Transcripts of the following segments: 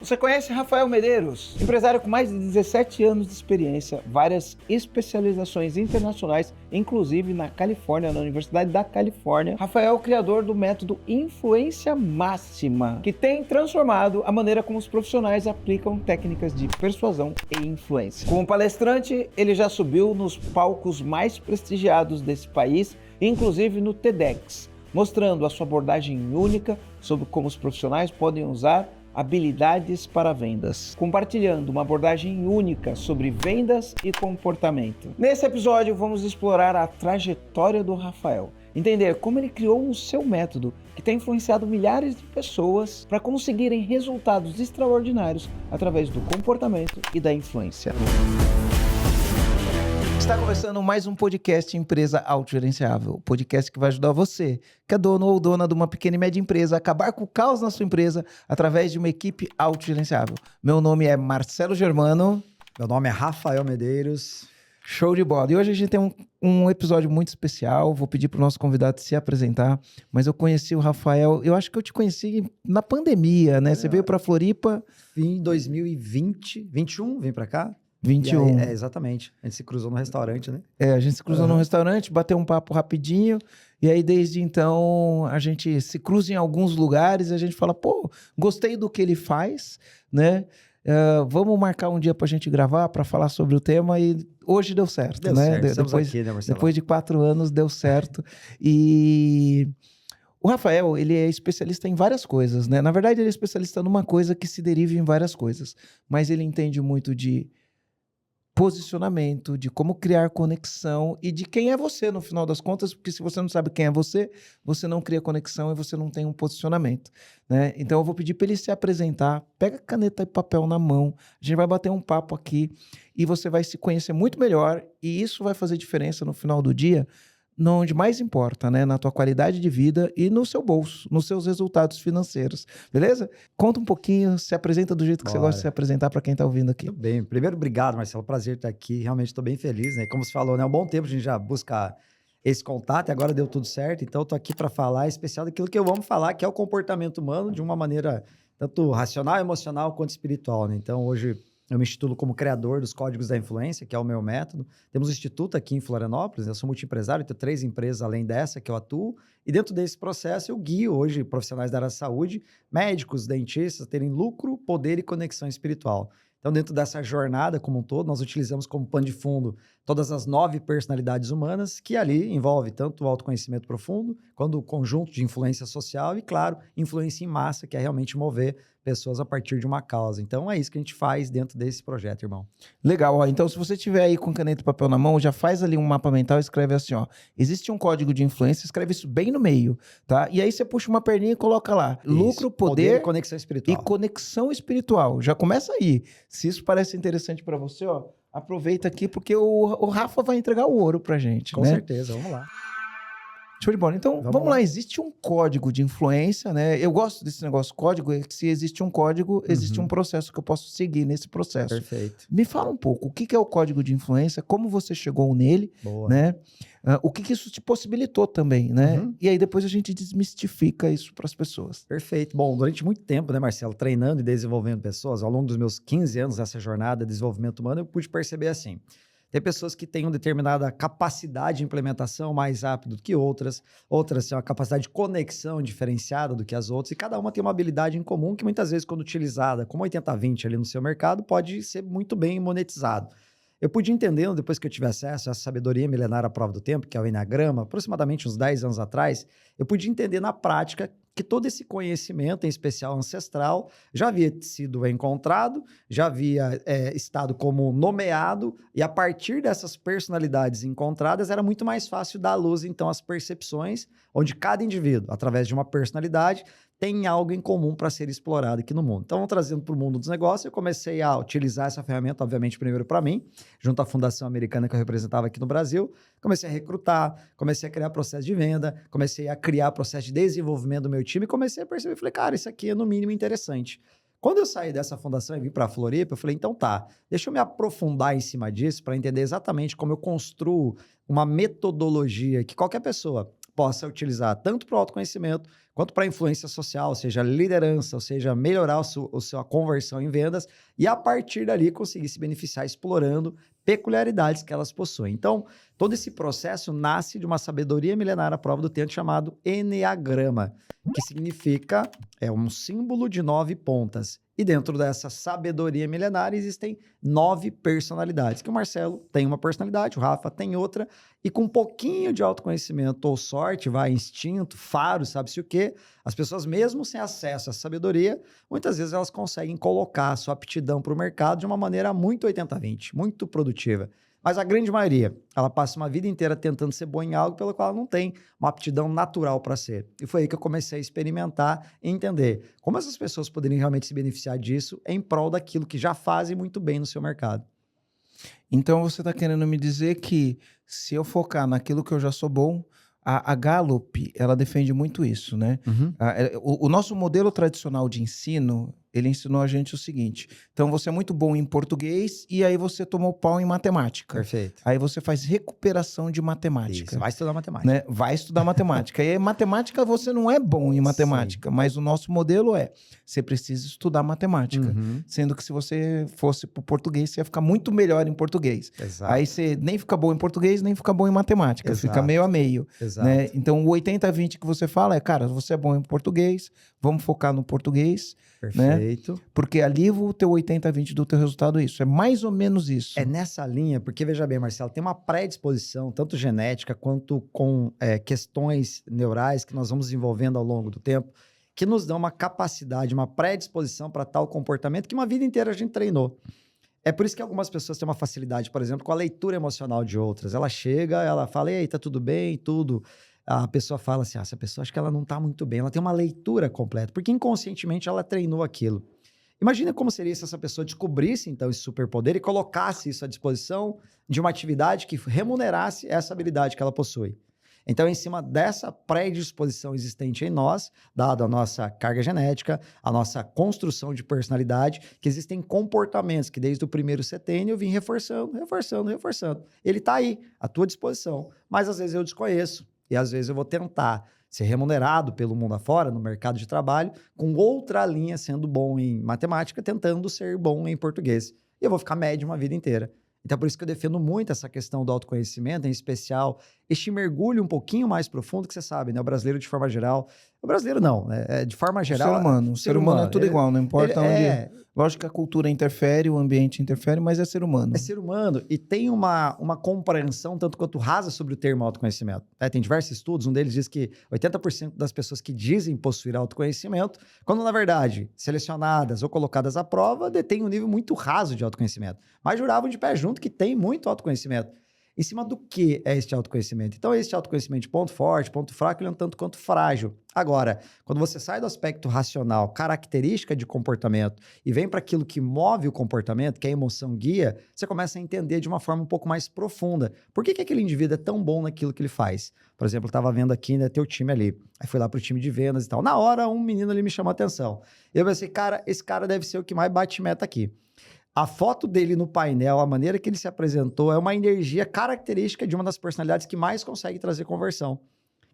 Você conhece Rafael Medeiros? Empresário com mais de 17 anos de experiência, várias especializações internacionais, inclusive na Califórnia, na Universidade da Califórnia. Rafael é o criador do método Influência Máxima, que tem transformado a maneira como os profissionais aplicam técnicas de persuasão e influência. Como palestrante, ele já subiu nos palcos mais prestigiados desse país, inclusive no TEDx, mostrando a sua abordagem única sobre como os profissionais podem usar habilidades para vendas, compartilhando uma abordagem única sobre vendas e comportamento. Nesse episódio, vamos explorar a trajetória do Rafael, entender como ele criou o seu método, que tem influenciado milhares de pessoas para conseguirem resultados extraordinários através do comportamento e da influência. Está começando mais um podcast Empresa Autogerenciável, podcast que vai ajudar você, que é dono ou dona de uma pequena e média empresa, a acabar com o caos na sua empresa através de uma equipe autogerenciável. Meu nome é Marcelo Germano. Meu nome é Rafael Medeiros. Show de bola. E hoje a gente tem um episódio muito especial. Vou pedir para o nosso convidado se apresentar, mas eu conheci o Rafael, eu acho que eu te conheci na pandemia, né? Você veio para Floripa. Em 2020, 21, vim para cá. 21. Aí, exatamente. A gente se cruzou no restaurante, né? A gente se cruzou num restaurante, bateu um papo rapidinho, e aí desde então a gente se cruza em alguns lugares e a gente fala, pô, gostei do que ele faz, né? Vamos marcar um dia pra gente gravar, pra falar sobre o tema, e hoje deu certo, Deu né? certo. Estamos aqui, né, Marcelo? Depois de 4 anos deu certo. E o Rafael, ele é especialista em várias coisas, né? Na verdade, ele é especialista numa coisa que se deriva em várias coisas, mas ele entende muito de posicionamento, de como criar conexão e de quem é você no final das contas, porque se você não sabe quem é você, você não cria conexão e você não tem um posicionamento, né? Então eu vou pedir para ele se apresentar, pega caneta e papel na mão, a gente vai bater um papo aqui e você vai se conhecer muito melhor e isso vai fazer diferença no final do dia, onde mais importa, né? Na tua qualidade de vida e no seu bolso, nos seus resultados financeiros, beleza? Conta um pouquinho, se apresenta do jeito que você gosta de se apresentar para quem tá ouvindo aqui. Tudo bem. Primeiro, obrigado, Marcelo. Prazer estar aqui. Realmente estou bem feliz, né? Como você falou, né? Há um bom tempo a gente já busca esse contato e agora deu tudo certo. Então, estou aqui para falar em especial daquilo que eu amo falar, que é o comportamento humano de uma maneira tanto racional, emocional quanto espiritual, né? Então, hoje eu me institulo como criador dos códigos da influência, que é o meu método. Temos um instituto aqui em Florianópolis, eu sou multiempresário, tenho 3 empresas além dessa que eu atuo. E dentro desse processo eu guio hoje profissionais da área da saúde, médicos, dentistas, a terem lucro, poder e conexão espiritual. Então, dentro dessa jornada como um todo, nós utilizamos como pano de fundo todas as 9 personalidades humanas, que ali envolve tanto o autoconhecimento profundo, quanto o conjunto de influência social e, claro, influência em massa, que é realmente mover pessoas a partir de uma causa. Então, é isso que a gente faz dentro desse projeto, irmão. Legal, ó. Então, se você tiver aí com caneta e papel na mão, já faz ali um mapa mental e escreve assim, ó. Existe um código de influência, escreve isso bem no meio, tá? E aí você puxa uma perninha e coloca lá. Isso. Lucro, poder e conexão espiritual. E conexão espiritual. Já começa aí. Se isso parece interessante para você, ó, aproveita aqui, porque o Rafa vai entregar o ouro pra gente, Com né? certeza, vamos lá. Show de bola. Então, vamos lá. Existe um código de influência, né? Eu gosto desse negócio código, é que se existe um código, existe um processo que eu posso seguir nesse processo. Perfeito. Me fala um pouco, o que é o código de influência, como você chegou nele, né? O que isso te possibilitou também, né? E aí depois a gente desmistifica isso para as pessoas. Perfeito. Bom, durante muito tempo, né, Marcelo, treinando e desenvolvendo pessoas, ao longo dos meus 15 anos nessa jornada de desenvolvimento humano, eu pude perceber assim, tem pessoas que têm uma determinada capacidade de implementação mais rápido do que outras têm uma capacidade de conexão diferenciada do que as outras, e cada uma tem uma habilidade em comum que muitas vezes, quando utilizada como 80-20 ali no seu mercado, pode ser muito bem monetizado. Eu pude entender, depois que eu tive acesso a essa sabedoria milenária à prova do tempo, que é o Eneagrama, aproximadamente uns 10 anos atrás, eu pude entender na prática que todo esse conhecimento, em especial ancestral, já havia sido encontrado, já havia estado como nomeado, e a partir dessas personalidades encontradas, era muito mais fácil dar à luz, então, as percepções, onde cada indivíduo, através de uma personalidade, tem algo em comum para ser explorado aqui no mundo. Então, trazendo para o mundo dos negócios, eu comecei a utilizar essa ferramenta, obviamente, primeiro para mim, junto à Fundação Americana que eu representava aqui no Brasil. Comecei a recrutar, comecei a criar processo de venda, comecei a criar processo de desenvolvimento do meu time e comecei a perceber, falei, cara, isso aqui é no mínimo interessante. Quando eu saí dessa fundação e vim para a Floripa, eu falei, então tá, deixa eu me aprofundar em cima disso para entender exatamente como eu construo uma metodologia que qualquer pessoa possa utilizar tanto para o autoconhecimento quanto para influência social, ou seja, liderança, ou seja, melhorar a sua conversão em vendas e a partir dali conseguir se beneficiar explorando peculiaridades que elas possuem. Então, todo esse processo nasce de uma sabedoria milenar à prova do tempo chamado Eneagrama, que significa, é um símbolo de 9 pontas. E dentro dessa sabedoria milenar existem 9 personalidades, que o Marcelo tem uma personalidade, o Rafa tem outra, e com um pouquinho de autoconhecimento ou sorte, instinto, faro, sabe-se o quê, as pessoas mesmo sem acesso à sabedoria, muitas vezes elas conseguem colocar a sua aptidão para o mercado de uma maneira muito 80-20, muito produtiva. Mas a grande maioria, ela passa uma vida inteira tentando ser boa em algo pelo qual ela não tem uma aptidão natural para ser. E foi aí que eu comecei a experimentar e entender como essas pessoas poderiam realmente se beneficiar disso em prol daquilo que já fazem muito bem no seu mercado. Então você está querendo me dizer que se eu focar naquilo que eu já sou bom, a Gallup, ela defende muito isso, né? Uhum. O nosso modelo tradicional de ensino, ele ensinou a gente o seguinte: então você é muito bom em português e aí você tomou pau em matemática. Perfeito. Aí você faz recuperação de matemática. Isso, vai estudar matemática. Né? Vai estudar matemática. E aí, matemática, você não é bom em matemática, mas o nosso modelo você precisa estudar matemática. Uhum. Sendo que se você fosse para o português, você ia ficar muito melhor em português. Exato. Aí você nem fica bom em português, nem fica bom em matemática. Exato. Fica meio a meio. Exato. Né? Então, o 80-20 que você fala cara, você é bom em português, vamos focar no português. Perfeito. Né? Porque ali o teu 80-20 do teu resultado é isso. É mais ou menos isso. É nessa linha, porque veja bem, Marcelo, tem uma predisposição, tanto genética quanto com questões neurais que nós vamos desenvolvendo ao longo do tempo, que nos dão uma capacidade, uma predisposição para tal comportamento que uma vida inteira a gente treinou. É por isso que algumas pessoas têm uma facilidade, por exemplo, com a leitura emocional de outras. Ela chega, ela fala, ei, tá tudo bem, tudo. A pessoa fala assim, essa pessoa acho que ela não tá muito bem. Ela tem uma leitura completa, porque inconscientemente ela treinou aquilo. Imagina como seria se essa pessoa descobrisse, então, esse superpoder e colocasse isso à disposição de uma atividade que remunerasse essa habilidade que ela possui. Então, em cima dessa predisposição existente em nós, dada a nossa carga genética, a nossa construção de personalidade, que existem comportamentos que desde o primeiro setênio eu vim reforçando. Ele está aí, à tua disposição, mas às vezes eu desconheço e às vezes eu vou tentar ser remunerado pelo mundo afora, no mercado de trabalho, com outra linha sendo bom em matemática, tentando ser bom em português. E eu vou ficar médio uma vida inteira. Então, por isso que eu defendo muito essa questão do autoconhecimento, em especial este mergulho um pouquinho mais profundo, que você sabe, né? O brasileiro, de forma geral... O brasileiro não, né? De forma geral... O ser humano é tudo igual, não importa onde... Lógico que a cultura interfere, o ambiente interfere, mas é ser humano. É ser humano e tem uma compreensão tanto quanto rasa sobre o termo autoconhecimento. Tem diversos estudos, um deles diz que 80% das pessoas que dizem possuir autoconhecimento, quando na verdade selecionadas ou colocadas à prova, detêm um nível muito raso de autoconhecimento. Mas juravam de pé junto que tem muito autoconhecimento. Em cima do que é este autoconhecimento? Então, este autoconhecimento de ponto forte, ponto fraco, ele é um tanto quanto frágil. Agora, quando você sai do aspecto racional, característica de comportamento, e vem para aquilo que move o comportamento, que é a emoção guia, você começa a entender de uma forma um pouco mais profunda. Por que aquele indivíduo é tão bom naquilo que ele faz? Por exemplo, eu estava vendo aqui, né, teu time ali. Aí fui lá pro time de vendas e tal. Na hora, um menino ali me chamou a atenção. Eu pensei, cara, esse cara deve ser o que mais bate meta aqui. A foto dele no painel, a maneira que ele se apresentou, é uma energia característica de uma das personalidades que mais consegue trazer conversão,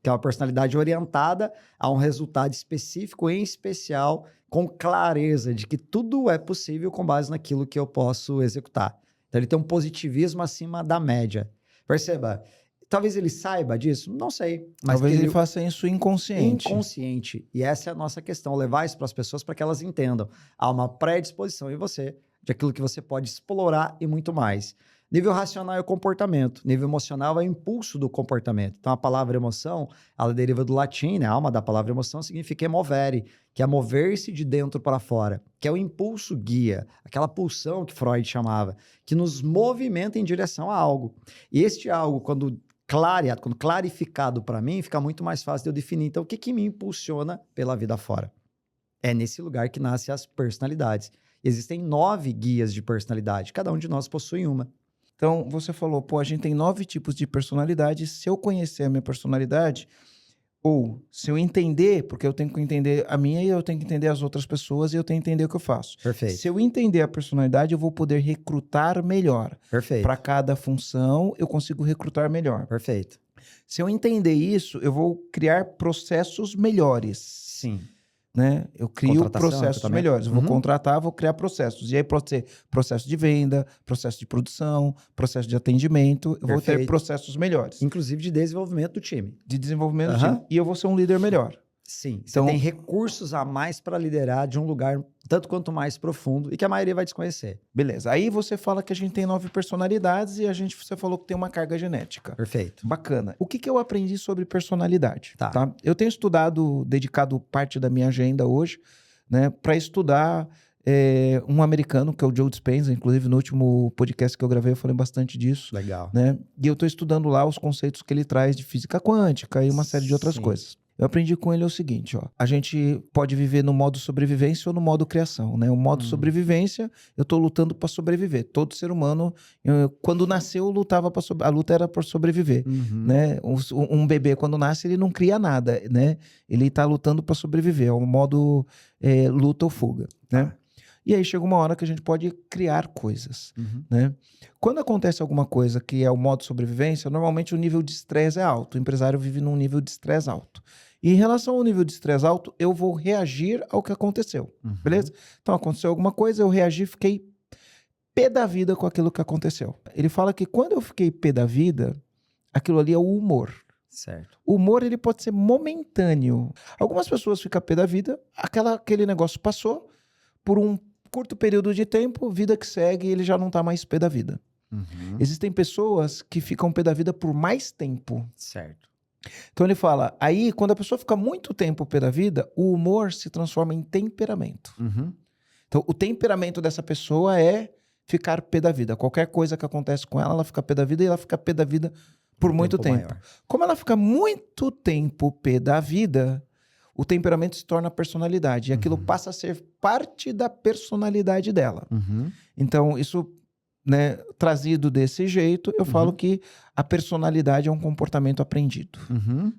que é uma personalidade orientada a um resultado específico, em especial, com clareza de que tudo é possível com base naquilo que eu posso executar. Então, ele tem um positivismo acima da média. Perceba, talvez ele saiba disso? Não sei. Mas talvez ele faça isso inconsciente. Inconsciente. E essa é a nossa questão, levar isso para as pessoas para que elas entendam. Há uma predisposição em você de aquilo que você pode explorar e muito mais. Nível racional é o comportamento, nível emocional é o impulso do comportamento. Então, a palavra emoção, ela deriva do latim, né? A alma da palavra emoção significa emovere, que é mover-se de dentro para fora, que é o impulso guia, aquela pulsão que Freud chamava, que nos movimenta em direção a algo. E este algo, quando clarificado para mim, fica muito mais fácil de eu definir. Então, o que me impulsiona pela vida fora? É nesse lugar que nascem as personalidades. Existem 9 guias de personalidade, cada um de nós possui uma. Então, você falou, a gente tem 9 tipos de personalidade. Se eu conhecer a minha personalidade, ou se eu entender, porque eu tenho que entender a minha e eu tenho que entender as outras pessoas e eu tenho que entender o que eu faço. Perfeito. Se eu entender a personalidade, eu vou poder recrutar melhor. Perfeito. Para cada função, eu consigo recrutar melhor. Perfeito. Se eu entender isso, eu vou criar processos melhores. Sim. Né? Eu crio Contratação, processos recrutamento. melhores. Eu vou contratar, vou criar processos. E aí pode ser processo de venda, processo de produção, processo de atendimento. Eu vou ter Perfeito. processos melhores. Inclusive de desenvolvimento do time. De desenvolvimento do time. E eu vou ser um líder melhor. Sim. Então, você tem recursos a mais para liderar de um lugar tanto quanto mais profundo e que a maioria vai desconhecer. Beleza. Aí você fala que a gente tem 9 personalidades e você falou que tem uma carga genética. Perfeito. Bacana. O que eu aprendi sobre personalidade? Tá. Eu tenho dedicado parte da minha agenda hoje, né, para estudar um americano, que é o Joe Dispenza. Inclusive, no último podcast que eu gravei, eu falei bastante disso. Legal. Né? E eu estou estudando lá os conceitos que ele traz de física quântica e uma série de outras coisas. Eu aprendi com ele o seguinte, a gente pode viver no modo sobrevivência ou no modo criação, né? O modo sobrevivência, eu estou lutando para sobreviver. Todo ser humano, quando nasceu, lutava para a luta era por sobreviver, né? Um bebê, quando nasce, ele não cria nada, né? Ele está lutando para sobreviver, é o modo luta ou fuga, né? E aí chega uma hora que a gente pode criar coisas, né? Quando acontece alguma coisa que é o modo sobrevivência, normalmente o nível de estresse é alto. O empresário vive num nível de estresse alto. E em relação ao nível de estresse alto, eu vou reagir ao que aconteceu, beleza? Então aconteceu alguma coisa, eu reagi, fiquei pé da vida com aquilo que aconteceu. Ele fala que quando eu fiquei pé da vida, aquilo ali é o humor. Certo. O humor, ele pode ser momentâneo. Algumas pessoas ficam pé da vida, aquele negócio passou, por um curto período de tempo, vida que segue, ele já não tá mais pé da vida. Existem pessoas que ficam pé da vida por mais tempo. Certo. Então ele fala, aí quando a pessoa fica muito tempo pé da vida, o humor se transforma em temperamento. Então o temperamento dessa pessoa é ficar pé da vida. Qualquer coisa que acontece com ela, ela fica pé da vida e ela fica pé da vida por muito tempo. Maior. Como ela fica muito tempo pé da vida, o temperamento se torna personalidade. E aquilo passa a ser parte da personalidade dela. Então, isso, né, trazido desse jeito, eu falo que a personalidade é um comportamento aprendido.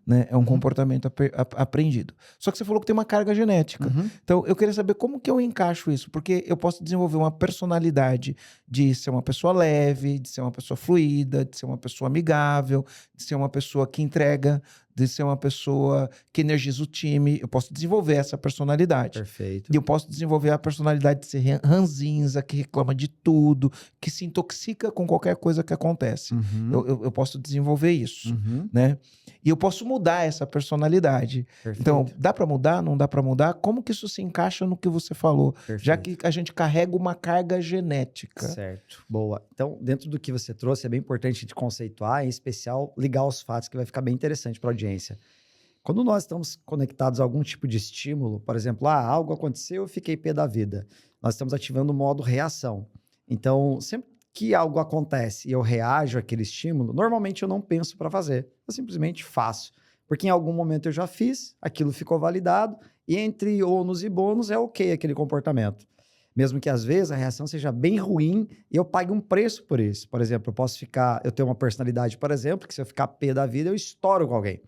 Né? É um comportamento aprendido. Só que você falou que tem uma carga genética. Então, eu queria saber como que eu encaixo isso. Porque eu posso desenvolver uma personalidade de ser uma pessoa leve, de ser uma pessoa fluida, de ser uma pessoa amigável, de ser uma pessoa que entrega, de ser uma pessoa que energiza o time. Eu posso desenvolver essa personalidade. Perfeito. E eu posso desenvolver a personalidade de ser ranzinza, que reclama de tudo, que se intoxica com qualquer coisa que acontece. Eu posso desenvolver isso, né? E eu posso mudar essa personalidade. Perfeito. Então, dá para mudar? Não dá para mudar? Como que isso se encaixa no que você falou? Perfeito. Já que a gente carrega uma carga genética. Certo. Boa. Então, dentro do que você trouxe, é bem importante a gente conceituar, em especial ligar os fatos, que vai ficar bem interessante para a audiência. Quando nós estamos conectados a algum tipo de estímulo, por exemplo, algo aconteceu, eu fiquei pé da vida. Nós estamos ativando o modo reação. Então, sempre que algo acontece e eu reajo àquele estímulo, normalmente eu não penso para fazer. Eu simplesmente faço. Porque em algum momento eu já fiz, aquilo ficou validado, e entre ônus e bônus é ok aquele comportamento. Mesmo que às vezes a reação seja bem ruim e eu pague um preço por isso. Por exemplo, eu tenho uma personalidade, por exemplo, que se eu ficar pé da vida, eu estouro com alguém.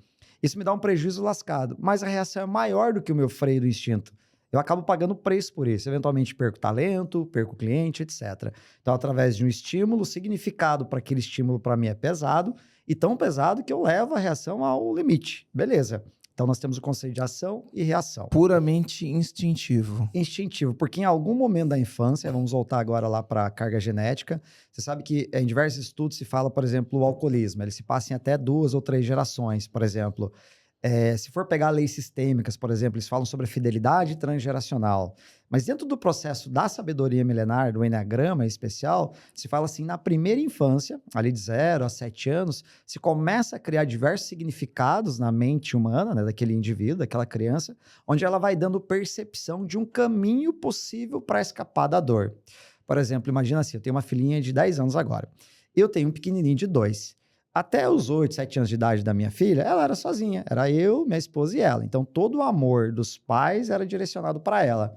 Isso me dá um prejuízo lascado, mas a reação é maior do que o meu freio do instinto. Eu acabo pagando preço por isso. Eventualmente perco talento, perco cliente, etc. Então, através de um estímulo, o significado para aquele estímulo para mim é pesado, e tão pesado que eu levo a reação ao limite. Beleza. Então, nós temos o conceito de ação e reação. Puramente instintivo. Instintivo, porque em algum momento da infância, vamos voltar agora lá para a carga genética, você sabe que em diversos estudos se fala, por exemplo, o alcoolismo. Ele se passa em até 2 ou 3 gerações, por exemplo. Se for pegar leis sistêmicas, por exemplo, eles falam sobre a fidelidade transgeracional. Mas dentro do processo da sabedoria milenar, do Enneagrama em especial, se fala assim, na primeira infância, ali de 0 a 7 anos, se começa a criar diversos significados na mente humana, né, daquele indivíduo, daquela criança, onde ela vai dando percepção de um caminho possível para escapar da dor. Por exemplo, imagina assim, eu tenho uma filhinha de 10 anos agora. Eu tenho um pequenininho de 2. Até os 8, 7 anos de idade da minha filha, ela era sozinha. Era eu, minha esposa e ela. Então, todo o amor dos pais era direcionado para ela.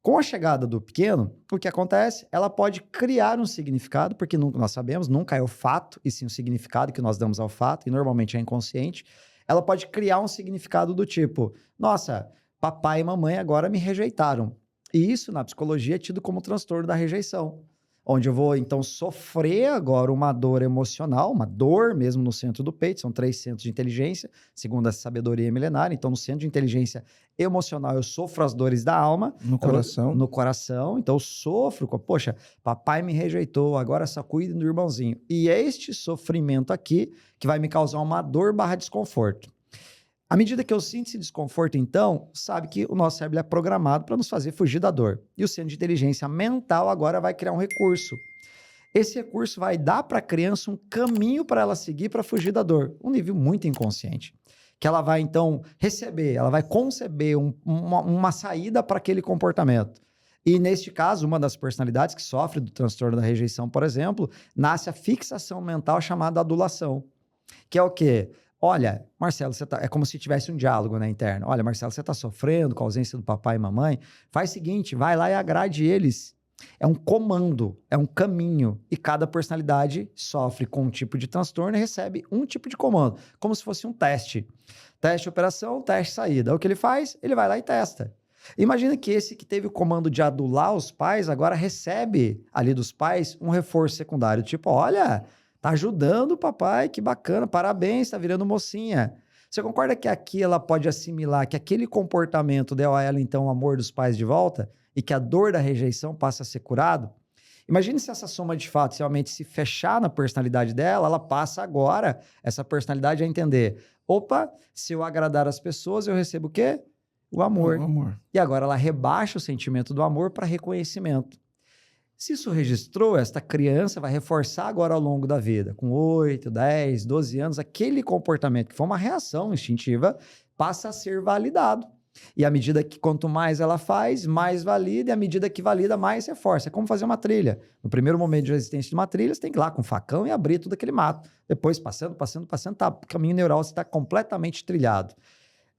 Com a chegada do pequeno, o que acontece? Ela pode criar um significado, porque nós sabemos, nunca é o fato, e sim o significado que nós damos ao fato, e normalmente é inconsciente. Ela pode criar um significado do tipo, nossa, papai e mamãe agora me rejeitaram. E isso, na psicologia, é tido como transtorno da rejeição. onde eu vou, então, sofrer agora uma dor emocional, uma dor mesmo no centro do peito, são 3 centros de inteligência, segundo a sabedoria milenária. Então, no centro de inteligência emocional, eu sofro as dores da alma. No coração. No coração, então eu sofro, poxa, papai me rejeitou, agora só cuido do irmãozinho. E é este sofrimento aqui que vai me causar uma dor / desconforto. À medida que eu sinto esse desconforto, então, sabe que o nosso cérebro é programado para nos fazer fugir da dor. E o centro de inteligência mental agora vai criar um recurso. Esse recurso vai dar para a criança um caminho para ela seguir para fugir da dor, um nível muito inconsciente. Que ela vai, então, receber, ela vai conceber uma saída para aquele comportamento. E, neste caso, uma das personalidades que sofre do transtorno da rejeição, por exemplo, nasce a fixação mental chamada adulação. Que é o quê? Olha, Marcelo, é como se tivesse um diálogo na interna. Olha, Marcelo, você está sofrendo com a ausência do papai e mamãe? Faz o seguinte, vai lá e agrade eles. É um comando, é um caminho. E cada personalidade sofre com um tipo de transtorno e recebe um tipo de comando, como se fosse um teste. Teste operação, teste saída. O que ele faz? Ele vai lá e testa. Imagina que esse que teve o comando de adular os pais, agora recebe ali dos pais um reforço secundário. Tipo, olha, tá ajudando o papai, que bacana, parabéns, tá virando mocinha. Você concorda que aqui ela pode assimilar que aquele comportamento deu a ela, então, o amor dos pais de volta? E que a dor da rejeição passa a ser curado? Imagine se essa soma de fatos realmente se fechar na personalidade dela, ela passa agora, essa personalidade, a entender. Opa, se eu agradar as pessoas, eu recebo o quê? O amor. O amor. E agora ela rebaixa o sentimento do amor para reconhecimento. Se isso registrou, esta criança vai reforçar agora ao longo da vida, com 8, 10, 12 anos, aquele comportamento que foi uma reação instintiva, passa a ser validado. E à medida que quanto mais ela faz, mais valida, e à medida que valida, mais reforça. É como fazer uma trilha. No primeiro momento de resistência de uma trilha, você tem que ir lá com um facão e abrir todo aquele mato. Depois, passando, tá, o caminho neural está completamente trilhado.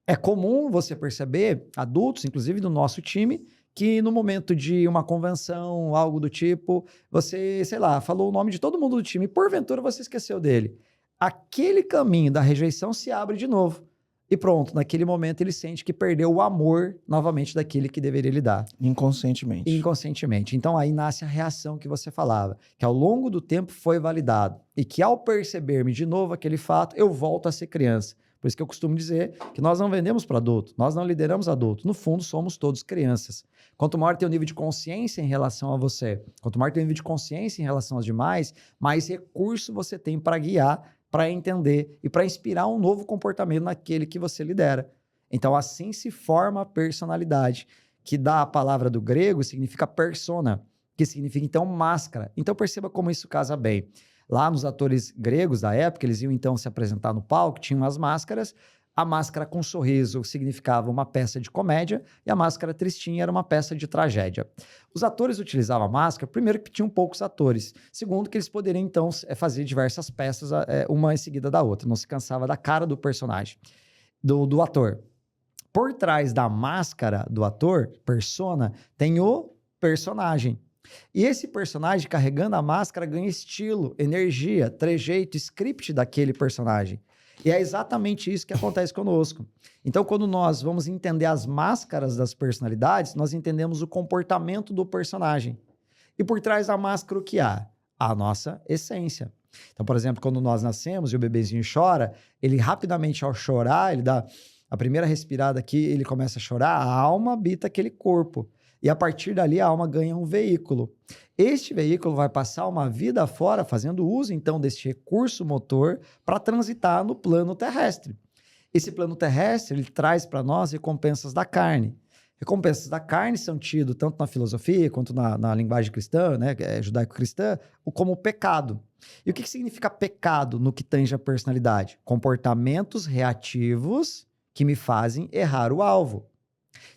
É comum você perceber, adultos, inclusive do nosso time, que no momento de uma convenção, algo do tipo, você, sei lá, falou o nome de todo mundo do time e porventura você esqueceu dele. Aquele caminho da rejeição se abre de novo. E pronto, naquele momento ele sente que perdeu o amor novamente daquele que deveria lhe dar. Inconscientemente. Inconscientemente. Então aí nasce a reação que você falava, que ao longo do tempo foi validado. E que ao perceber-me de novo aquele fato, eu volto a ser criança. Por isso que eu costumo dizer que nós não vendemos para adulto, nós não lideramos adulto. No fundo, somos todos crianças. Quanto maior tem o nível de consciência em relação a você, quanto maior tem o nível de consciência em relação aos demais, mais recurso você tem para guiar, para entender e para inspirar um novo comportamento naquele que você lidera. Então, assim se forma a personalidade, que dá a palavra do grego, significa persona, que significa, então, máscara. Então, perceba como isso casa bem. Lá nos atores gregos da época, eles iam então se apresentar no palco, tinham as máscaras. A máscara com sorriso significava uma peça de comédia e a máscara tristinha era uma peça de tragédia. Os atores utilizavam a máscara, primeiro que tinham poucos atores, segundo que eles poderiam então fazer diversas peças, uma em seguida da outra, não se cansava da cara do personagem, do ator. Por trás da máscara do ator, persona, tem o personagem. E esse personagem, carregando a máscara, ganha estilo, energia, trejeito, script daquele personagem. E é exatamente isso que acontece conosco. Então, quando nós vamos entender as máscaras das personalidades, nós entendemos o comportamento do personagem. E por trás da máscara, o que há? A nossa essência. Então, por exemplo, quando nós nascemos e o bebezinho chora, ele rapidamente, ao chorar, ele dá a primeira respirada aqui, ele começa a chorar, a alma habita aquele corpo. E a partir dali a alma ganha um veículo. Este veículo vai passar uma vida fora, fazendo uso então deste recurso motor para transitar no plano terrestre. Esse plano terrestre ele traz para nós recompensas da carne. Recompensas da carne são tidas tanto na filosofia quanto na linguagem cristã, né, judaico-cristã, como pecado. E o que significa pecado no que tange a personalidade? Comportamentos reativos que me fazem errar o alvo.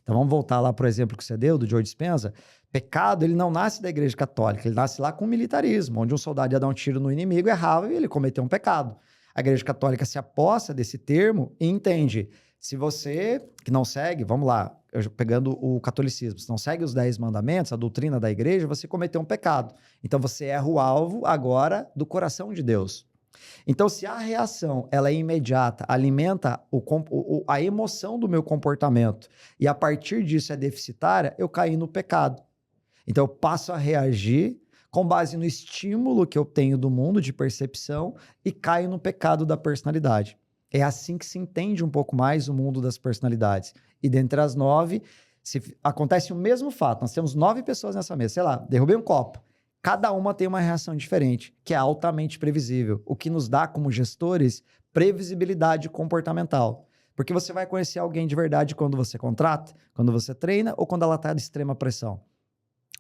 Então vamos voltar lá, por exemplo, que você deu, do Joe Dispenza. Pecado, ele não nasce da Igreja Católica, ele nasce lá com o militarismo, onde um soldado ia dar um tiro no inimigo, errava e ele cometeu um pecado. A Igreja Católica se apossa desse termo e entende, se você que não segue, vamos lá, pegando o catolicismo, se não segue os 10 mandamentos, a doutrina da igreja, você cometeu um pecado. Então você erra o alvo agora do coração de Deus. Então, se a reação ela é imediata, alimenta a emoção do meu comportamento e a partir disso é deficitária, eu caí no pecado. Então, eu passo a reagir com base no estímulo que eu tenho do mundo de percepção e caio no pecado da personalidade. É assim que se entende um pouco mais o mundo das personalidades. E dentre as 9, se acontece o mesmo fato. Nós temos 9 pessoas nessa mesa. Sei lá, derrubei um copo. Cada uma tem uma reação diferente, que é altamente previsível. O que nos dá, como gestores, previsibilidade comportamental. Porque você vai conhecer alguém de verdade quando você contrata, quando você treina ou quando ela está de extrema pressão.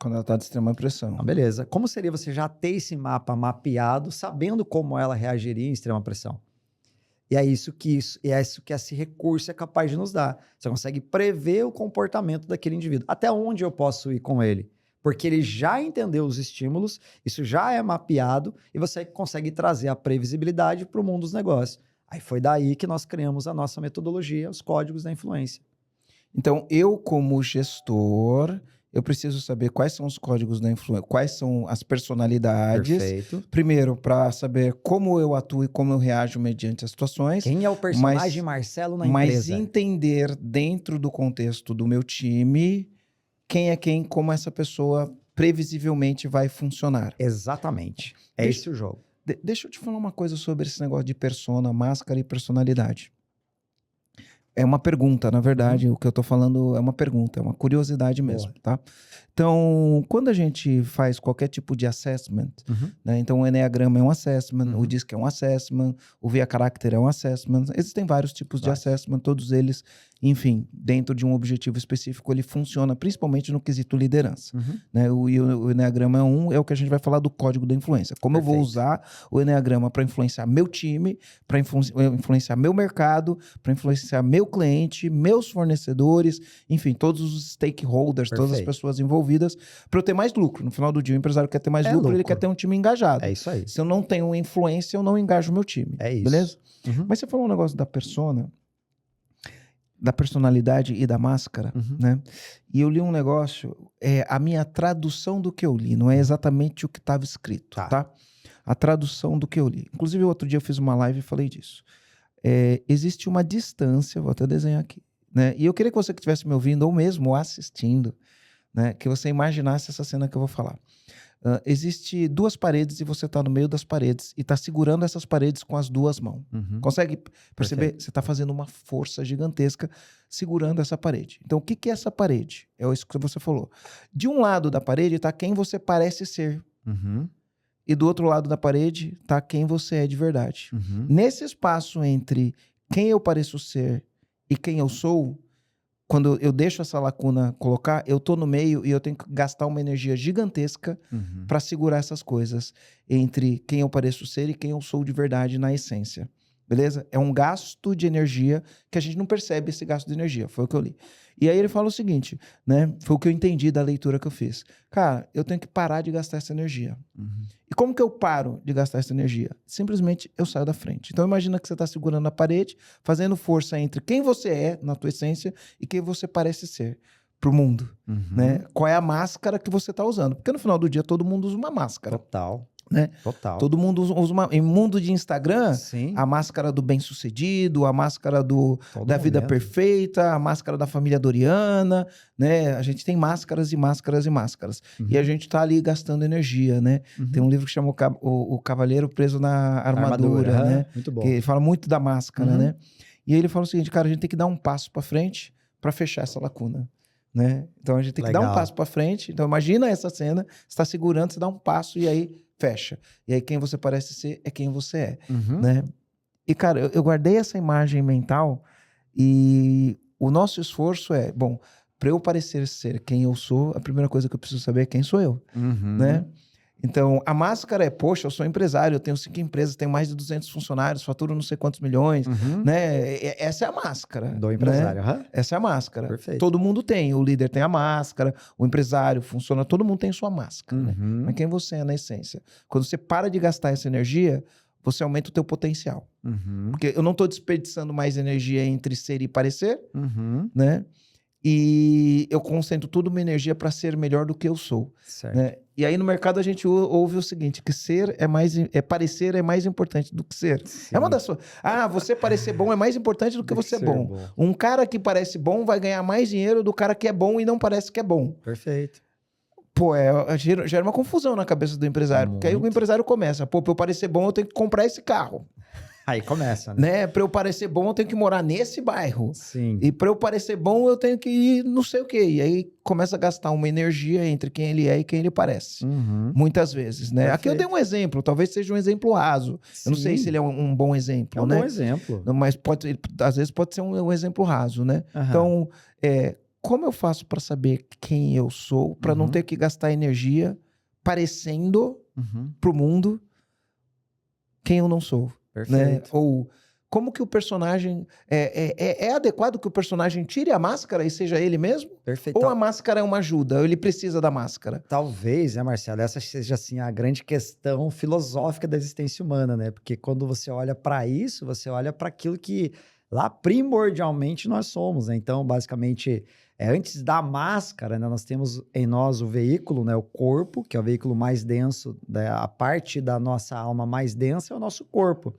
Quando ela está de extrema pressão. Ah, beleza. Como seria você já ter esse mapa mapeado, sabendo como ela reagiria em extrema pressão? E é isso que esse recurso é capaz de nos dar. Você consegue prever o comportamento daquele indivíduo. Até onde eu posso ir com ele? Porque ele já entendeu os estímulos, isso já é mapeado e você consegue trazer a previsibilidade para o mundo dos negócios. Aí foi daí que nós criamos a nossa metodologia, os códigos da influência. Então, eu como gestor, eu preciso saber quais são os códigos da influência, quais são as personalidades. Perfeito. Primeiro, para saber como eu atuo e como eu reajo mediante as situações. Quem é o personagem Marcelo na mas empresa? Mas entender dentro do contexto do meu time quem é quem, como essa pessoa previsivelmente vai funcionar. Exatamente. É esse o jogo. Deixa eu te falar uma coisa sobre esse negócio de persona, máscara e personalidade. É uma pergunta, na verdade, o que eu tô falando é uma pergunta, é uma curiosidade mesmo, tá? Então, quando a gente faz qualquer tipo de assessment, né? Então o Enneagrama é um assessment, o DISC é um assessment, o Via Character é um assessment, existem vários tipos de assessment, todos eles, enfim, dentro de um objetivo específico, ele funciona principalmente no quesito liderança, né? O Enneagrama é o que a gente vai falar do código da influência. Como eu vou usar o Enneagrama para influenciar meu time, para influenciar meu mercado, para influenciar meu cliente, meus fornecedores, enfim, todos os stakeholders, todas as pessoas envolvidas, para eu ter mais lucro. No final do dia, o empresário quer ter mais lucro, ele quer ter um time engajado. É isso aí. Se eu não tenho influência, eu não engajo o meu time. É isso. Beleza? Mas você falou um negócio da persona, da personalidade e da máscara, né? E eu li um negócio, a minha tradução do que eu li, não é exatamente o que estava escrito, tá? A tradução do que eu li. Inclusive, outro dia eu fiz uma live e falei disso. Existe uma distância, vou até desenhar aqui, né? E eu queria que você que estivesse me ouvindo ou mesmo assistindo, né, que você imaginasse essa cena que eu vou falar. Existe 2 paredes e você está no meio das paredes e está segurando essas paredes com as 2 mãos. Consegue perceber? Perfeito. Você está fazendo uma força gigantesca segurando essa parede. Então, o que é essa parede? É isso que você falou. De um lado da parede está quem você parece ser. E do outro lado da parede está quem você é de verdade. Nesse espaço entre quem eu pareço ser e quem eu sou, quando eu deixo essa lacuna colocar, eu tô no meio e eu tenho que gastar uma energia gigantesca para segurar essas coisas entre quem eu pareço ser e quem eu sou de verdade na essência. Beleza? É um gasto de energia que a gente não percebe esse gasto de energia. Foi o que eu li. E aí ele fala o seguinte, né? Foi o que eu entendi da leitura que eu fiz. Cara, eu tenho que parar de gastar essa energia. E como que eu paro de gastar essa energia? Simplesmente eu saio da frente. Então imagina que você está segurando a parede, fazendo força entre quem você é, na tua essência, e quem você parece ser pro mundo. Né? Qual é a máscara que você está usando? Porque no final do dia todo mundo usa uma máscara. Total. Né? Total. Todo mundo usa uma... Em mundo de Instagram, a máscara do bem-sucedido, a máscara da vida perfeita, a máscara da família Doriana, né? A gente tem máscaras e máscaras e máscaras. E a gente tá ali gastando energia, né? Tem um livro que chama o Cavaleiro Preso na Armadura, né? Muito bom. Que ele fala muito da máscara, né? E aí ele fala o seguinte, cara, a gente tem que dar um passo para frente para fechar essa lacuna. Né? Então a gente tem que dar um passo para frente. Então imagina essa cena, você está segurando, você dá um passo e aí fecha. E aí quem você parece ser é quem você é. Né? E cara, eu guardei essa imagem mental e o nosso esforço é, bom, para eu parecer ser quem eu sou, a primeira coisa que eu preciso saber é quem sou eu. Né? Então, a máscara é, poxa, eu sou empresário, eu tenho 5 empresas, tenho mais de 200 funcionários, faturo não sei quantos milhões, né? Essa é a máscara. Do empresário, né? Essa é a máscara. Perfeito. Todo mundo tem, o líder tem a máscara, o empresário funciona, todo mundo tem sua máscara. Né? Mas quem você é na essência? Quando você para de gastar essa energia, você aumenta o teu potencial. Porque eu não estou desperdiçando mais energia entre ser e parecer, né? E eu concentro toda uma energia para ser melhor do que eu sou. Né? E aí no mercado a gente ouve o seguinte, que parecer é mais importante do que ser. Sim. É uma das suas... você parecer bom é mais importante do que você é bom. Um cara que parece bom vai ganhar mais dinheiro do cara que é bom e não parece que é bom. Perfeito. Pô, gera uma confusão na cabeça do empresário. Porque aí o empresário começa, pô, pra eu parecer bom, eu tenho que comprar esse carro. Aí começa, né? Pra eu parecer bom, eu tenho que morar nesse bairro. Sim. E pra eu parecer bom, eu tenho que ir não sei o quê. E aí começa a gastar uma energia entre quem ele é e quem ele parece. Muitas vezes, né? Perfeito. Aqui eu dei um exemplo, talvez seja um exemplo raso. Sim. Eu não sei se ele é um bom exemplo, é um né? bom exemplo. Mas às vezes pode ser um exemplo raso, né? Então, como eu faço para saber quem eu sou, para não ter que gastar energia parecendo pro mundo quem eu não sou? Perfeito. Né? Ou como que o personagem... É adequado que o personagem tire a máscara e seja ele mesmo? Perfeito. Ou a máscara é uma ajuda? Ou ele precisa da máscara? Talvez, né, Marcelo, essa seja assim a grande questão filosófica da existência humana, né? Porque quando você olha para isso, você olha para aquilo que lá primordialmente nós somos, né? Então, basicamente, antes da máscara, né, nós temos em nós o veículo, né, o corpo, que é o veículo mais denso, né, a parte da nossa alma mais densa é o nosso corpo.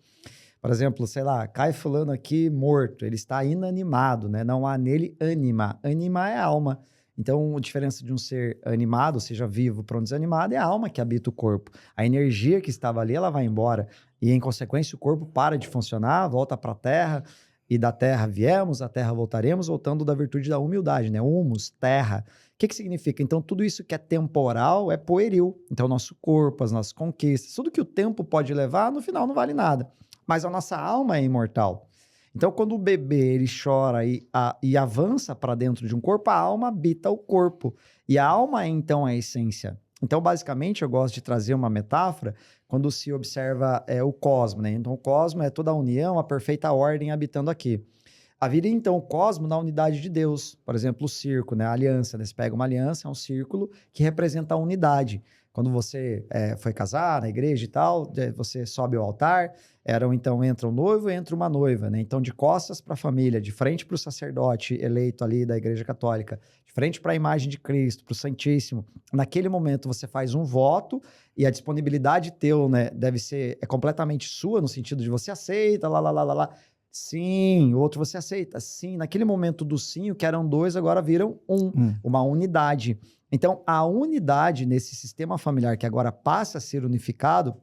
Por exemplo, sei lá, cai fulano aqui morto, ele está inanimado, né? Não há nele ânima. Ânima é alma. Então, a diferença de um ser animado, seja vivo para um desanimado, é a alma que habita o corpo. A energia que estava ali, ela vai embora. E, em consequência, o corpo para de funcionar, volta para a terra, e da terra viemos, à terra voltaremos, voltando da virtude da humildade, né? Humus, terra. O que significa? Então, tudo isso que é temporal é pueril. Então, nosso corpo, as nossas conquistas, tudo que o tempo pode levar, no final não vale nada. Mas a nossa alma é imortal. Então, quando o bebê ele chora e avança para dentro de um corpo, a alma habita o corpo. E a alma é, então, a essência. Então, basicamente, eu gosto de trazer uma metáfora quando se observa o cosmo, né? Então, o cosmo é toda a união, a perfeita ordem habitando aqui. A vida, então, o cosmo na unidade de Deus. Por exemplo, o circo, né? A aliança, né? Você pega uma aliança, é um círculo que representa a unidade. Quando você foi casar na igreja e tal, você sobe ao altar, então entra um noivo e entra uma noiva, né? Então, de costas para a família, de frente para o sacerdote eleito ali da igreja católica, de frente para a imagem de Cristo, para o Santíssimo. Naquele momento, você faz um voto e a disponibilidade teu, né, é completamente sua, no sentido de você aceita, lá. Sim, o outro você aceita. Sim, naquele momento do sim, o que eram dois, agora viram uma unidade. Então, a unidade nesse sistema familiar que agora passa a ser unificado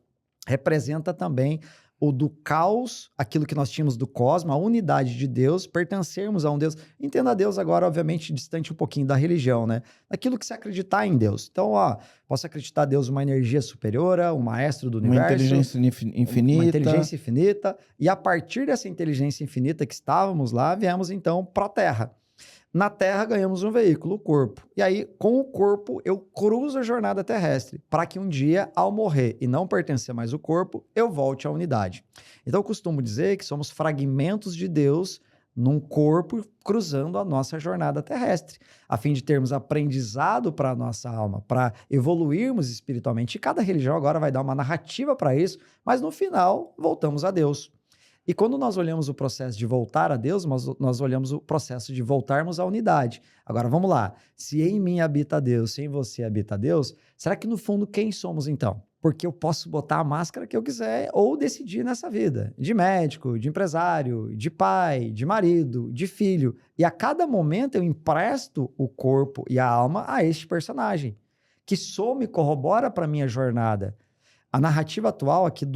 representa também o do caos, aquilo que nós tínhamos do cosmos, a unidade de Deus, pertencermos a um Deus. Entenda Deus agora, obviamente, distante um pouquinho da religião, né? Daquilo que se acreditar em Deus. Então, posso acreditar em Deus uma energia superior, um maestro do universo. Uma inteligência infinita. Uma inteligência infinita. E a partir dessa inteligência infinita que estávamos lá, viemos então para a Terra. Na Terra ganhamos um veículo, o corpo. E aí, com o corpo, eu cruzo a jornada terrestre, para que um dia, ao morrer e não pertencer mais ao corpo, eu volte à unidade. Então, eu costumo dizer que somos fragmentos de Deus num corpo cruzando a nossa jornada terrestre, a fim de termos aprendizado para a nossa alma, para evoluirmos espiritualmente. E cada religião agora vai dar uma narrativa para isso, mas no final, voltamos a Deus. E quando nós olhamos o processo de voltar a Deus, nós olhamos o processo de voltarmos à unidade. Agora, vamos lá. Se em mim habita Deus, se em você habita Deus, será que no fundo quem somos então? Porque eu posso botar a máscara que eu quiser ou decidir nessa vida. De médico, de empresário, de pai, de marido, de filho. E a cada momento eu empresto o corpo e a alma a este personagem, que some e corrobora para a minha jornada. A narrativa atual aqui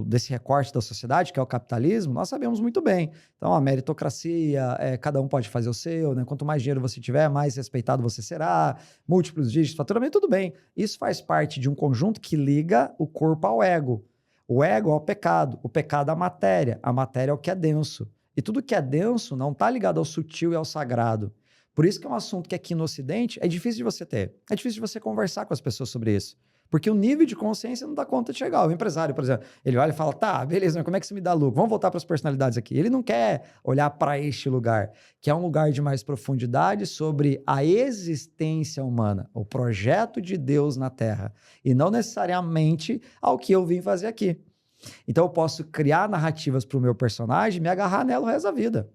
desse recorte da sociedade, que é o capitalismo, nós sabemos muito bem. Então, a meritocracia, cada um pode fazer o seu, né? Quanto mais dinheiro você tiver, mais respeitado você será, múltiplos dígitos de faturamento, tudo bem. Isso faz parte de um conjunto que liga o corpo ao ego. O ego ao pecado, o pecado à matéria, a matéria ao que é denso. E tudo que é denso não está ligado ao sutil e ao sagrado. Por isso que é um assunto que aqui no Ocidente é difícil de você ter. É difícil de você conversar com as pessoas sobre isso. Porque o nível de consciência não dá conta de chegar. O empresário, por exemplo, ele olha e fala, tá, beleza, mas como é que isso me dá lucro? Vamos voltar para as personalidades aqui. Ele não quer olhar para este lugar, que é um lugar de mais profundidade sobre a existência humana, o projeto de Deus na Terra, e não necessariamente ao que eu vim fazer aqui. Então eu posso criar narrativas para o meu personagem e me agarrar nela o resto da vida,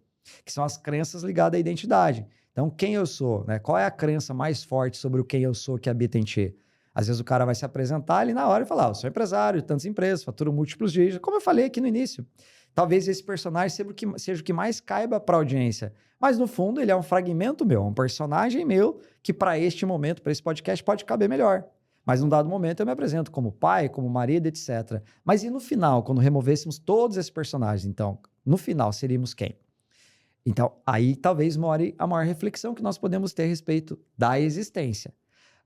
que são as crenças ligadas à identidade. Então, quem eu sou, né? Qual é a crença mais forte sobre o quem eu sou que habita em ti? Às vezes o cara vai se apresentar ali na hora e falar, eu sou empresário de tantas empresas, faturo múltiplos dígitos, como eu falei aqui no início. Talvez esse personagem seja o que mais caiba para a audiência. Mas, no fundo, ele é um fragmento meu, um personagem meu que, para este momento, para esse podcast, pode caber melhor. Mas, num dado momento, eu me apresento como pai, como marido, etc. Mas e no final, quando removêssemos todos esses personagens? Então, no final, seríamos quem? Então, aí talvez more a maior reflexão que nós podemos ter a respeito da existência.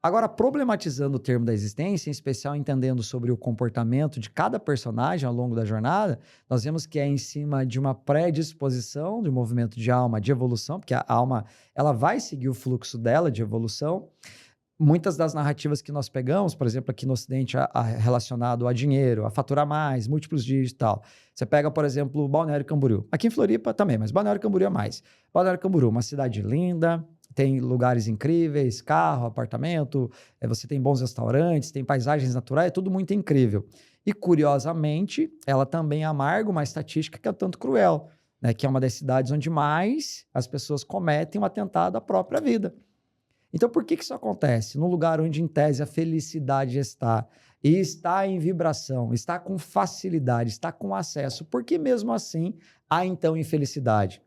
Agora, problematizando o termo da existência, em especial entendendo sobre o comportamento de cada personagem ao longo da jornada, nós vemos que é em cima de uma predisposição de movimento de alma, de evolução, porque a alma ela vai seguir o fluxo dela de evolução. Muitas das narrativas que nós pegamos, por exemplo, aqui no Ocidente, relacionado a dinheiro, a faturar mais, múltiplos dígitos e tal. Você pega, por exemplo, o Balneário Camboriú. Aqui em Floripa também, mas Balneário Camboriú é mais. Balneário Camboriú, uma cidade linda, tem lugares incríveis, carro, apartamento, você tem bons restaurantes, tem paisagens naturais, é tudo muito incrível. E, curiosamente, ela também amarga uma estatística que é tanto cruel, né? Que é uma das cidades onde mais as pessoas cometem um atentado à própria vida. Então, por que isso acontece? Num lugar onde, em tese, a felicidade está, e está em vibração, está com facilidade, está com acesso, por que mesmo assim há, então, infelicidade?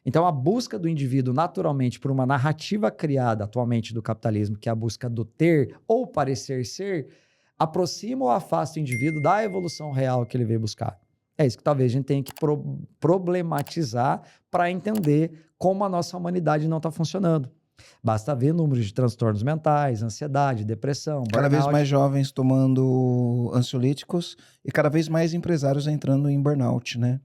Então, a busca do indivíduo, naturalmente, por uma narrativa criada atualmente do capitalismo, que é a busca do ter ou parecer ser, aproxima ou afasta o indivíduo da evolução real que ele veio buscar. É isso que talvez a gente tenha que problematizar para entender como a nossa humanidade não está funcionando. Basta ver números de transtornos mentais, ansiedade, depressão, Cada vez burnout. mais jovens tomando ansiolíticos e cada vez mais empresários entrando em burnout, né?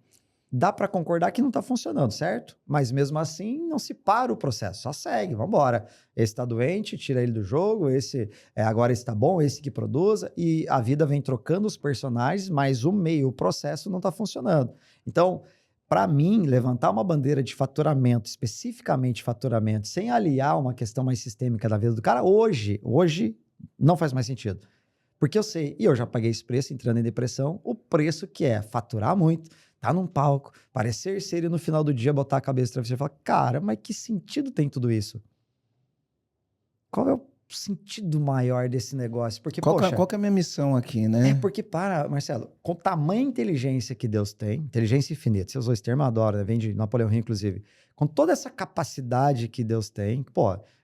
Dá para concordar que não está funcionando, certo? Mas mesmo assim, não se para o processo, só segue, vamos embora. Esse está doente, tira ele do jogo, esse agora está bom, esse que produza, e a vida vem trocando os personagens, mas o meio, o processo não está funcionando. Então, para mim, levantar uma bandeira de faturamento, especificamente faturamento, sem aliar uma questão mais sistêmica da vida do cara, hoje não faz mais sentido. Porque eu sei, e eu já paguei esse preço entrando em depressão, o preço que é faturar muito, tá num palco, parecer ser e no final do dia botar a cabeça no travesseiro e falar, cara, mas que sentido tem tudo isso? Qual é o sentido maior desse negócio? Porque, qual que é a minha missão aqui, né? Porque, Marcelo, com tamanha inteligência que Deus tem, inteligência infinita, você usou esse termo, eu adoro, né? Vem de Napoleão Hill, inclusive. Com toda essa capacidade que Deus tem,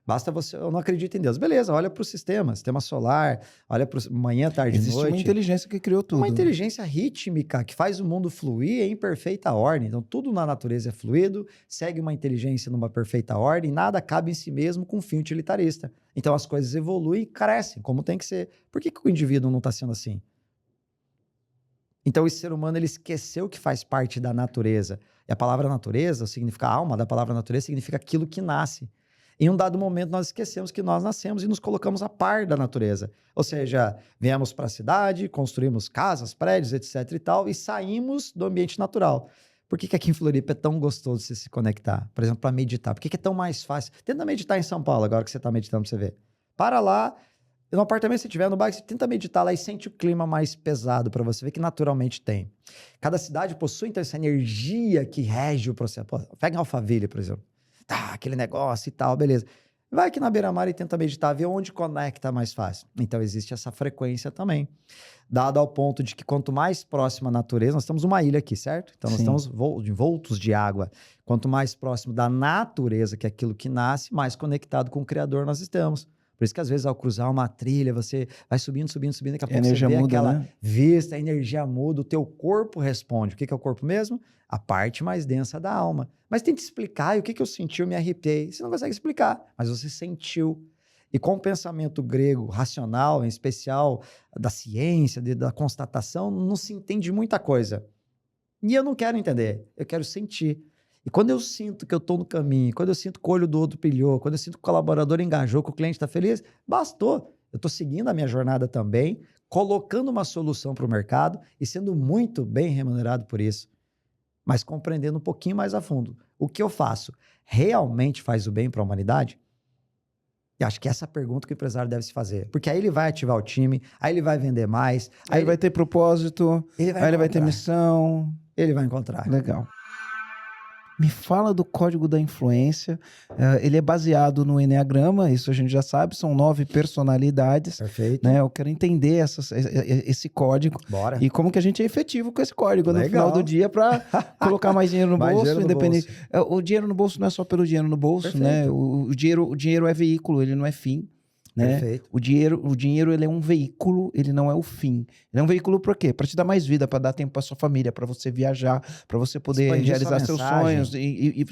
basta você, eu não acredito em Deus. Beleza, olha para o sistema solar, olha para manhã, tarde e noite. Existe uma inteligência que criou tudo. Uma inteligência rítmica que faz o mundo fluir em perfeita ordem. Então, tudo na natureza é fluido, segue uma inteligência numa perfeita ordem, nada cabe em si mesmo com fim utilitarista. Então, as coisas evoluem e crescem, como tem que ser. Por que o indivíduo não está sendo assim? Então, esse ser humano, ele esqueceu que faz parte da natureza. E a palavra natureza significa alma, da palavra natureza significa aquilo que nasce. Em um dado momento, nós esquecemos que nós nascemos e nos colocamos a par da natureza. Ou seja, viemos para a cidade, construímos casas, prédios, etc. e tal, e saímos do ambiente natural. Por que aqui em Floripa é tão gostoso você se conectar? Por exemplo, para meditar. Por que é tão mais fácil? Tenta meditar em São Paulo, agora que você está meditando para você ver. Para lá, no apartamento, se tiver no bairro, você tenta meditar lá e sente o clima mais pesado para você ver que naturalmente tem. Cada cidade possui, então, essa energia que rege o processo. Pega em Alphaville, por exemplo. Tá, aquele negócio e tal, beleza. Vai aqui na beira-mar e tenta meditar, ver onde conecta mais fácil. Então, existe essa frequência também. Dado ao ponto de que quanto mais próximo à natureza, nós estamos numa ilha aqui, certo? Então, nós estamos envoltos de água. Quanto mais próximo da natureza, que é aquilo que nasce, mais conectado com o Criador nós estamos. Por isso que, às vezes, ao cruzar uma trilha, você vai subindo, daqui a pouco você vê aquela vista, a energia muda, o teu corpo responde. O que é o corpo mesmo? A parte mais densa da alma. Mas tenta explicar, e o que eu senti, eu me arrepiei. Você não consegue explicar, mas você sentiu. E com o pensamento grego racional, em especial da ciência, da constatação, não se entende muita coisa. E eu não quero entender, eu quero sentir. E quando eu sinto que eu estou no caminho, quando eu sinto que o olho do outro brilhou, quando eu sinto que o colaborador engajou, que o cliente está feliz, bastou. Eu estou seguindo a minha jornada também, colocando uma solução para o mercado e sendo muito bem remunerado por isso. Mas compreendendo um pouquinho mais a fundo. O que eu faço realmente faz o bem para a humanidade? E acho que essa é a pergunta que o empresário deve se fazer. Porque aí ele vai ativar o time, aí ele vai vender mais. Aí ele vai ter propósito, aí ele vai ter missão. Ele vai encontrar. Legal. Me fala do código da influência. Ele é baseado no Enneagrama, isso a gente já sabe, são 9 personalidades. Perfeito. Né? Eu quero entender esse código. Bora. E como que a gente é efetivo com esse código no Legal. final do dia para colocar mais dinheiro no Mais bolso, dinheiro no independente. bolso. O dinheiro no bolso não é só pelo dinheiro no bolso, Perfeito. né? O dinheiro é veículo, ele não é fim. Né? Perfeito. O dinheiro ele é um veículo, ele não é o fim. Ele é um veículo para quê? Para te dar mais vida, para dar tempo para sua família, para você viajar, para você poder Expandir realizar sua seus mensagem. sonhos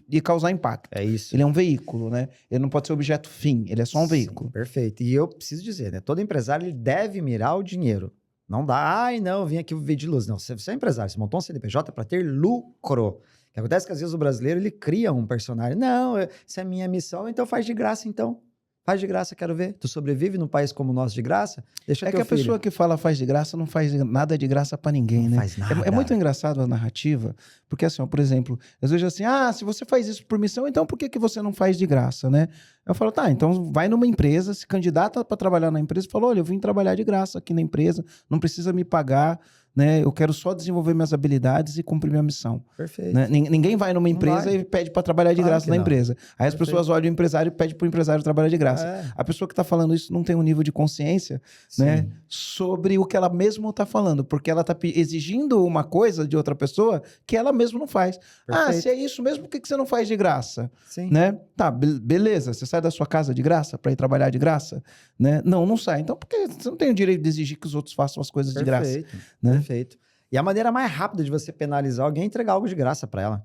e causar impacto. É isso. Ele é um veículo, né? Ele não pode ser objeto fim, ele é só um veículo. Perfeito. E eu preciso dizer, né? Todo empresário ele deve mirar o dinheiro. Não dá, eu vim aqui viver de luz. Não, você é empresário, você montou um CNPJ para ter lucro. O que acontece é que às vezes o brasileiro ele cria um personagem. Não, essa é a minha missão, então faz de graça, então. Faz de graça, quero ver. Tu sobrevive num país como o nosso de graça? Deixa que a pessoa que fala faz de graça não faz nada de graça pra ninguém, não né? faz nada. É muito engraçado a narrativa, porque assim, ó, por exemplo, às vezes assim, se você faz isso por missão, então por que você não faz de graça, né? Eu falo, tá, então vai numa empresa, se candidata para trabalhar na empresa e fala, olha, eu vim trabalhar de graça aqui na empresa, não precisa me pagar, né? Eu quero só desenvolver minhas habilidades e cumprir minha missão. Perfeito. Né? Ninguém vai numa empresa e pede para trabalhar de graça na empresa. Aí as pessoas olham o empresário e pedem para o empresário trabalhar de graça. A pessoa que está falando isso não tem um nível de consciência, né, sobre o que ela mesma está falando, porque ela está exigindo uma coisa de outra pessoa que ela mesma não faz. Perfeito. Se é isso mesmo, por que você não faz de graça? Sim. Né? Tá, beleza, você sai da sua casa de graça para ir trabalhar de graça? Né? Não sai. Então, por que você não tem o direito de exigir que os outros façam as coisas de graça? Né? Perfeito. E a maneira mais rápida de você penalizar alguém é entregar algo de graça para ela.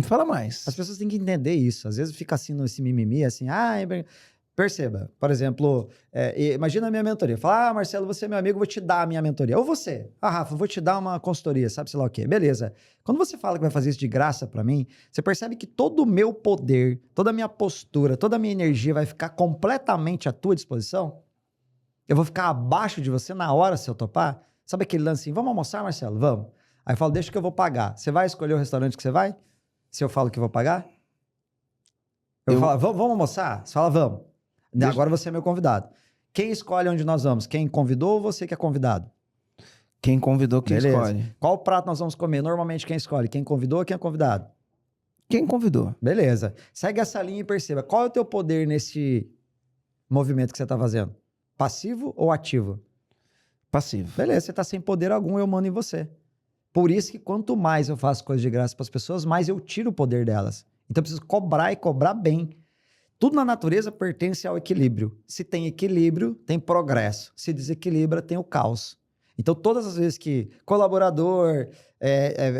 Fala mais. As pessoas têm que entender isso. Às vezes fica assim nesse mimimi, assim, perceba, por exemplo, imagina a minha mentoria. Fala, Marcelo, você é meu amigo, vou te dar a minha mentoria. Ou você, Rafa, vou te dar uma consultoria, sabe, sei lá o quê. Beleza. Quando você fala que vai fazer isso de graça para mim, você percebe que todo o meu poder, toda a minha postura, toda a minha energia vai ficar completamente à tua disposição? Eu vou ficar abaixo de você na hora se eu topar? Sabe aquele lance assim, vamos almoçar, Marcelo? Vamos. Aí eu falo, deixa que eu vou pagar. Você vai escolher o restaurante que você vai? Se eu falo que vou pagar? Eu falo, vamos almoçar? Você fala, vamos. Agora você é meu convidado. Quem escolhe onde nós vamos? Quem convidou ou você que é convidado? Quem convidou, quem escolhe. Qual prato nós vamos comer? Normalmente quem escolhe? Quem convidou ou quem é convidado? Quem convidou. Beleza. Segue essa linha e perceba. Qual é o teu poder nesse movimento que você está fazendo? Passivo ou ativo? Passivo. Beleza, você está sem poder algum, eu mando em você. Por isso que quanto mais eu faço coisas de graça para as pessoas, mais eu tiro o poder delas. Então eu preciso cobrar e cobrar bem. Tudo na natureza pertence ao equilíbrio. Se tem equilíbrio, tem progresso. Se desequilibra, tem o caos. Então todas as vezes que colaborador,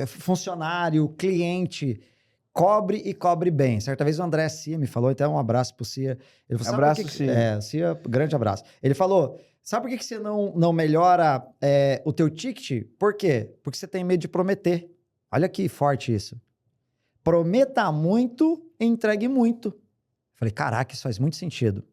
funcionário, cliente, cobre e cobre bem. Certa vez o André Cia me falou, então um abraço pro Cia. Ele falou, abraço, Cia. Cia, grande abraço. Ele falou, sabe por que você não melhora o teu ticket? Por quê? Porque você tem medo de prometer. Olha que forte isso. Prometa muito e entregue muito. Falei, caraca, isso faz muito sentido.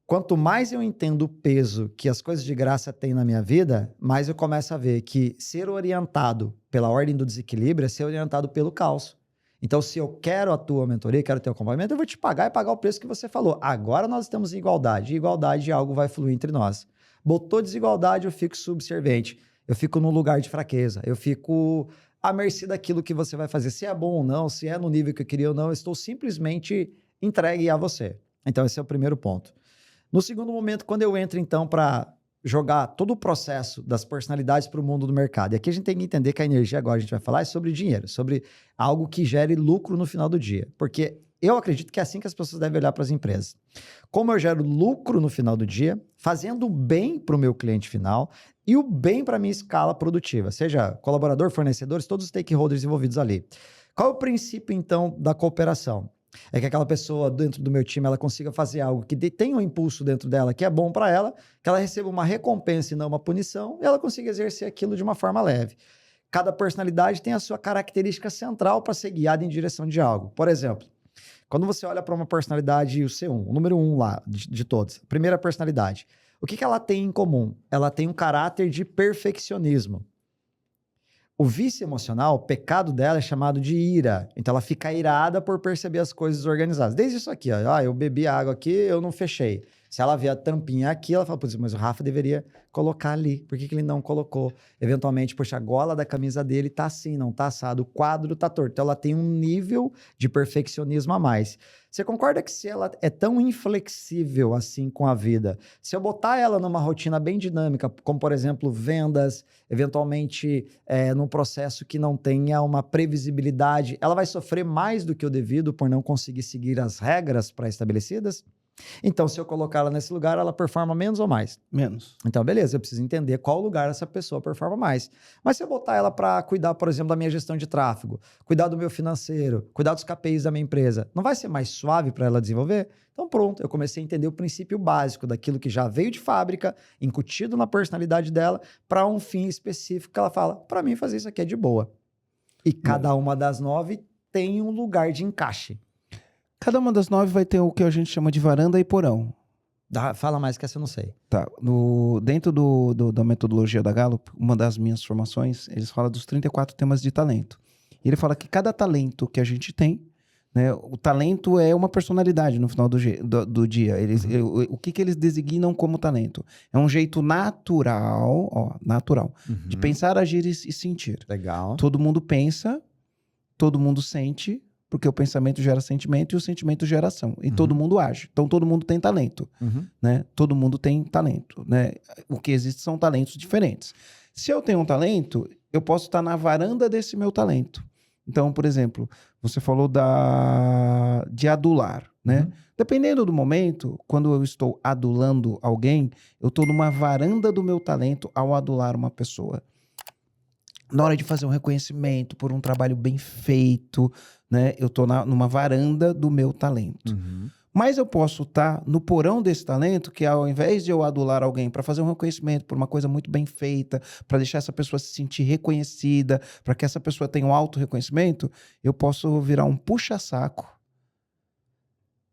Quanto mais eu entendo o peso que as coisas de graça têm na minha vida, mais eu começo a ver que ser orientado pela ordem do desequilíbrio é ser orientado pelo caos. Então, se eu quero a tua mentoria, quero o teu acompanhamento, eu vou te pagar e pagar o preço que você falou. Agora nós estamos em igualdade. E igualdade, algo vai fluir entre nós. Botou desigualdade, eu fico subserviente. Eu fico num lugar de fraqueza. Eu fico à mercê daquilo que você vai fazer. Se é bom ou não, se é no nível que eu queria ou não, eu estou simplesmente entregue a você. Então, esse é o primeiro ponto. No segundo momento, quando eu entro, então, para jogar todo o processo das personalidades para o mundo do mercado. E aqui a gente tem que entender que a energia, agora a gente vai falar, é sobre dinheiro, sobre algo que gere lucro no final do dia. Porque eu acredito que é assim que as pessoas devem olhar para as empresas. Como eu gero lucro no final do dia, fazendo bem para o meu cliente final e o bem para a minha escala produtiva, seja colaborador, fornecedores, todos os stakeholders envolvidos ali. Qual é o princípio, então, da cooperação? É que aquela pessoa dentro do meu time, ela consiga fazer algo que tenha um impulso dentro dela que é bom para ela, que ela receba uma recompensa e não uma punição, e ela consiga exercer aquilo de uma forma leve. Cada personalidade tem a sua característica central para ser guiada em direção de algo. Por exemplo, quando você olha para uma personalidade, o C1, o número 1 lá de todos, a primeira personalidade, o que ela tem em comum? Ela tem um caráter de perfeccionismo. O vício emocional, o pecado dela é chamado de ira. Então ela fica irada por perceber as coisas organizadas. Desde isso aqui, ó, eu bebi água aqui, eu não fechei. Se ela vê a tampinha aqui, ela fala, putz, mas o Rafa deveria colocar ali. Por que ele não colocou? Eventualmente, poxa, a gola da camisa dele tá assim, não tá assado. O quadro tá torto. Então, ela tem um nível de perfeccionismo a mais. Você concorda que se ela é tão inflexível assim com a vida, se eu botar ela numa rotina bem dinâmica, como, por exemplo, vendas, eventualmente num processo que não tenha uma previsibilidade, ela vai sofrer mais do que o devido por não conseguir seguir as regras pré-estabelecidas? Então, se eu colocar ela nesse lugar, ela performa menos ou mais? Menos. Então, beleza, eu preciso entender qual lugar essa pessoa performa mais. Mas se eu botar ela para cuidar, por exemplo, da minha gestão de tráfego, cuidar do meu financeiro, cuidar dos KPIs da minha empresa, não vai ser mais suave para ela desenvolver? Então, pronto, eu comecei a entender o princípio básico daquilo que já veio de fábrica, incutido na personalidade dela, para um fim específico que ela fala, para mim fazer isso aqui é de boa. E cada uma das 9 tem um lugar de encaixe. Cada uma das 9 vai ter o que a gente chama de varanda e porão. Fala mais que essa eu não sei. Tá. Dentro da metodologia da Gallup, uma das minhas formações, eles falam dos 34 temas de talento. E ele fala que cada talento que a gente tem, né, o talento é uma personalidade no final do dia. O que eles designam como talento? É um jeito natural, de pensar, agir e sentir. Legal. Todo mundo pensa, todo mundo sente, porque o pensamento gera sentimento e o sentimento gera ação. E todo mundo age. Então, todo mundo tem talento. Né? Todo mundo tem talento. Né? O que existe são talentos diferentes. Se eu tenho um talento, eu posso estar na varanda desse meu talento. Então, por exemplo, você falou de adular. Né? Dependendo do momento, quando eu estou adulando alguém, eu estou numa varanda do meu talento ao adular uma pessoa. Na hora de fazer um reconhecimento por um trabalho bem feito, né? Eu estou numa varanda do meu talento. Mas eu posso estar no porão desse talento, que ao invés de eu adular alguém para fazer um reconhecimento por uma coisa muito bem feita, para deixar essa pessoa se sentir reconhecida, para que essa pessoa tenha um auto-reconhecimento, eu posso virar um puxa-saco.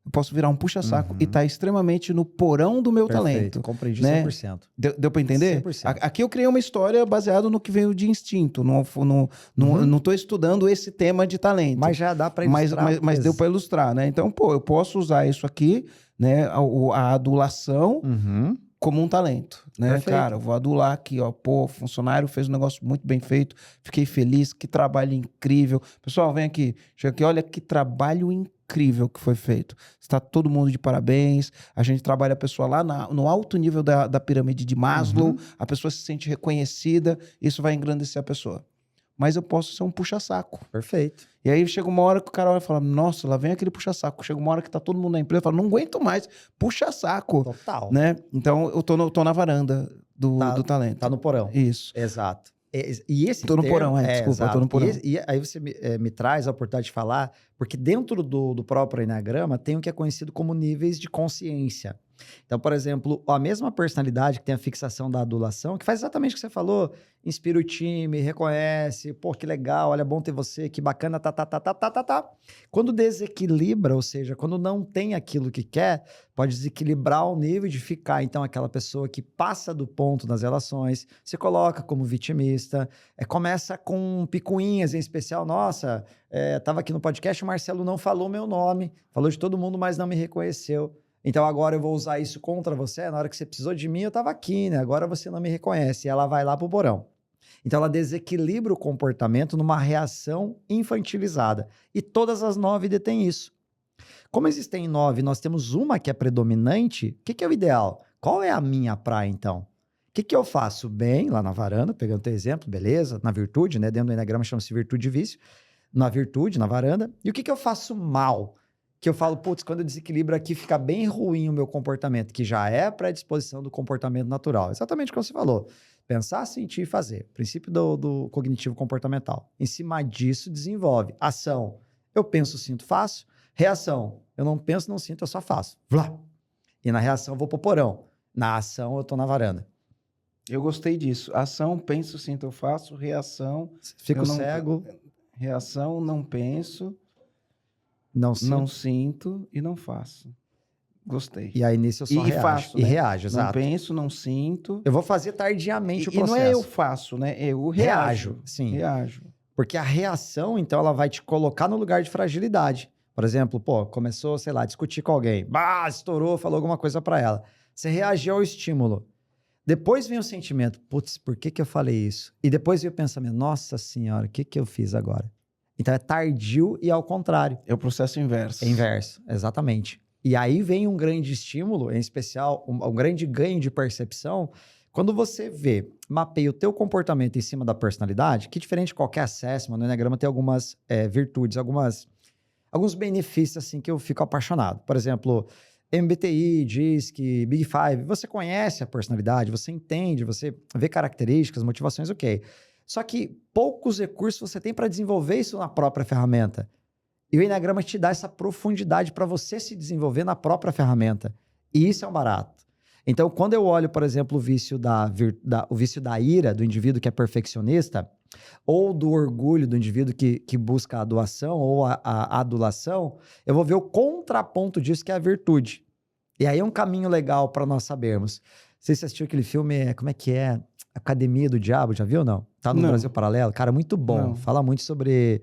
Eu posso virar um puxa-saco e estar extremamente no porão do meu talento. Compreendi, né? 100%. Deu para entender? 100%. Aqui eu criei uma história baseada no que veio de instinto. Não estou estudando esse tema de talento. Mas já dá para ilustrar. Mas deu para ilustrar, né? Então, eu posso usar isso aqui, né? A adulação como um talento, né? Perfeito. Cara, eu vou adular aqui, ó. Pô, o funcionário fez um negócio muito bem feito. Fiquei feliz, que trabalho incrível. Pessoal, vem aqui. Chega aqui, olha que trabalho incrível que foi feito. Está todo mundo de parabéns. A gente trabalha a pessoa lá no alto nível da pirâmide de Maslow. A pessoa se sente reconhecida. Isso vai engrandecer a pessoa. Mas eu posso ser um puxa-saco. Perfeito. E aí chega uma hora que o cara vai falar, nossa, lá vem aquele puxa-saco. Chega uma hora que tá todo mundo na empresa e fala, não aguento mais, puxa-saco. Total. Né? Então eu tô na varanda do talento. Tá no porão. Isso. Exato. E esse Tô no porão, desculpa, exato. Tô no porão. E aí você me traz a oportunidade de falar, porque dentro do próprio Eneagrama tem o que é conhecido como níveis de consciência. Então, por exemplo, a mesma personalidade que tem a fixação da adulação, que faz exatamente o que você falou, inspira o time, reconhece, pô, que legal, olha, bom ter você, que bacana, tá. Quando desequilibra, ou seja, quando não tem aquilo que quer, pode desequilibrar o nível de ficar, então, aquela pessoa que passa do ponto nas relações, se coloca como vitimista, começa com picuinhas, em especial, nossa, tava aqui no podcast, o Marcelo não falou meu nome, falou de todo mundo, mas não me reconheceu. Então agora eu vou usar isso contra você, na hora que você precisou de mim eu estava aqui, né? Agora você não me reconhece. E ela vai lá pro porão. Então ela desequilibra o comportamento numa reação infantilizada. E todas as 9 detêm isso. Como existem 9, nós temos uma que é predominante, o que é o ideal? Qual é a minha praia, então? O que eu faço bem lá na varanda, pegando teu exemplo, beleza? Na virtude, né? Dentro do Eneagrama chama-se virtude e vício. Na virtude, na varanda. E o que eu faço mal? Que eu falo, putz, quando eu desequilibro aqui, fica bem ruim o meu comportamento, que já é a predisposição do comportamento natural. Exatamente como você falou. Pensar, sentir e fazer. Princípio do cognitivo comportamental. Em cima disso, desenvolve. Ação. Eu penso, sinto, faço. Reação. Eu não penso, não sinto, eu só faço. Vlá. E na reação, eu vou pro porão. Na ação, eu tô na varanda. Eu gostei disso. Ação, penso, sinto, eu faço. Reação. Fico cego. Reação, não penso. Não sinto e não faço. Gostei. E aí nisso eu só reajo. Faço, né? E reajo, exato. Não penso, não sinto. Eu vou fazer tardiamente o processo. E não é eu faço, né? Eu reajo. Sim. Reajo. Porque a reação, então, ela vai te colocar no lugar de fragilidade. Por exemplo, pô, começou, sei lá, a discutir com alguém. Bah, estourou, falou alguma coisa pra ela. Você reagiu ao estímulo. Depois vem o sentimento, putz, por que eu falei isso? E depois vem o pensamento, nossa senhora, o que eu fiz agora? Então é tardio e ao contrário. É o processo inverso. É inverso, exatamente. E aí vem um grande estímulo, em especial um grande ganho de percepção, quando você mapeia o teu comportamento em cima da personalidade, que diferente de qualquer assessment, no Enneagrama tem algumas virtudes, alguns benefícios assim que eu fico apaixonado. Por exemplo, MBTI, DISC, Big Five, você conhece a personalidade, você entende, você vê características, motivações, ok. Só que poucos recursos você tem para desenvolver isso na própria ferramenta. E o Enneagrama te dá essa profundidade para você se desenvolver na própria ferramenta. E isso é um barato. Então, quando eu olho, por exemplo, o vício o vício da ira do indivíduo que é perfeccionista, ou do orgulho do indivíduo que busca a doação ou a adulação, eu vou ver o contraponto disso, que é a virtude. E aí é um caminho legal para nós sabermos. Não sei se você assistiu aquele filme, como é que é? Academia do Diabo, já viu ou não? Tá no Brasil Paralelo? Cara, muito bom. Não. Fala muito sobre...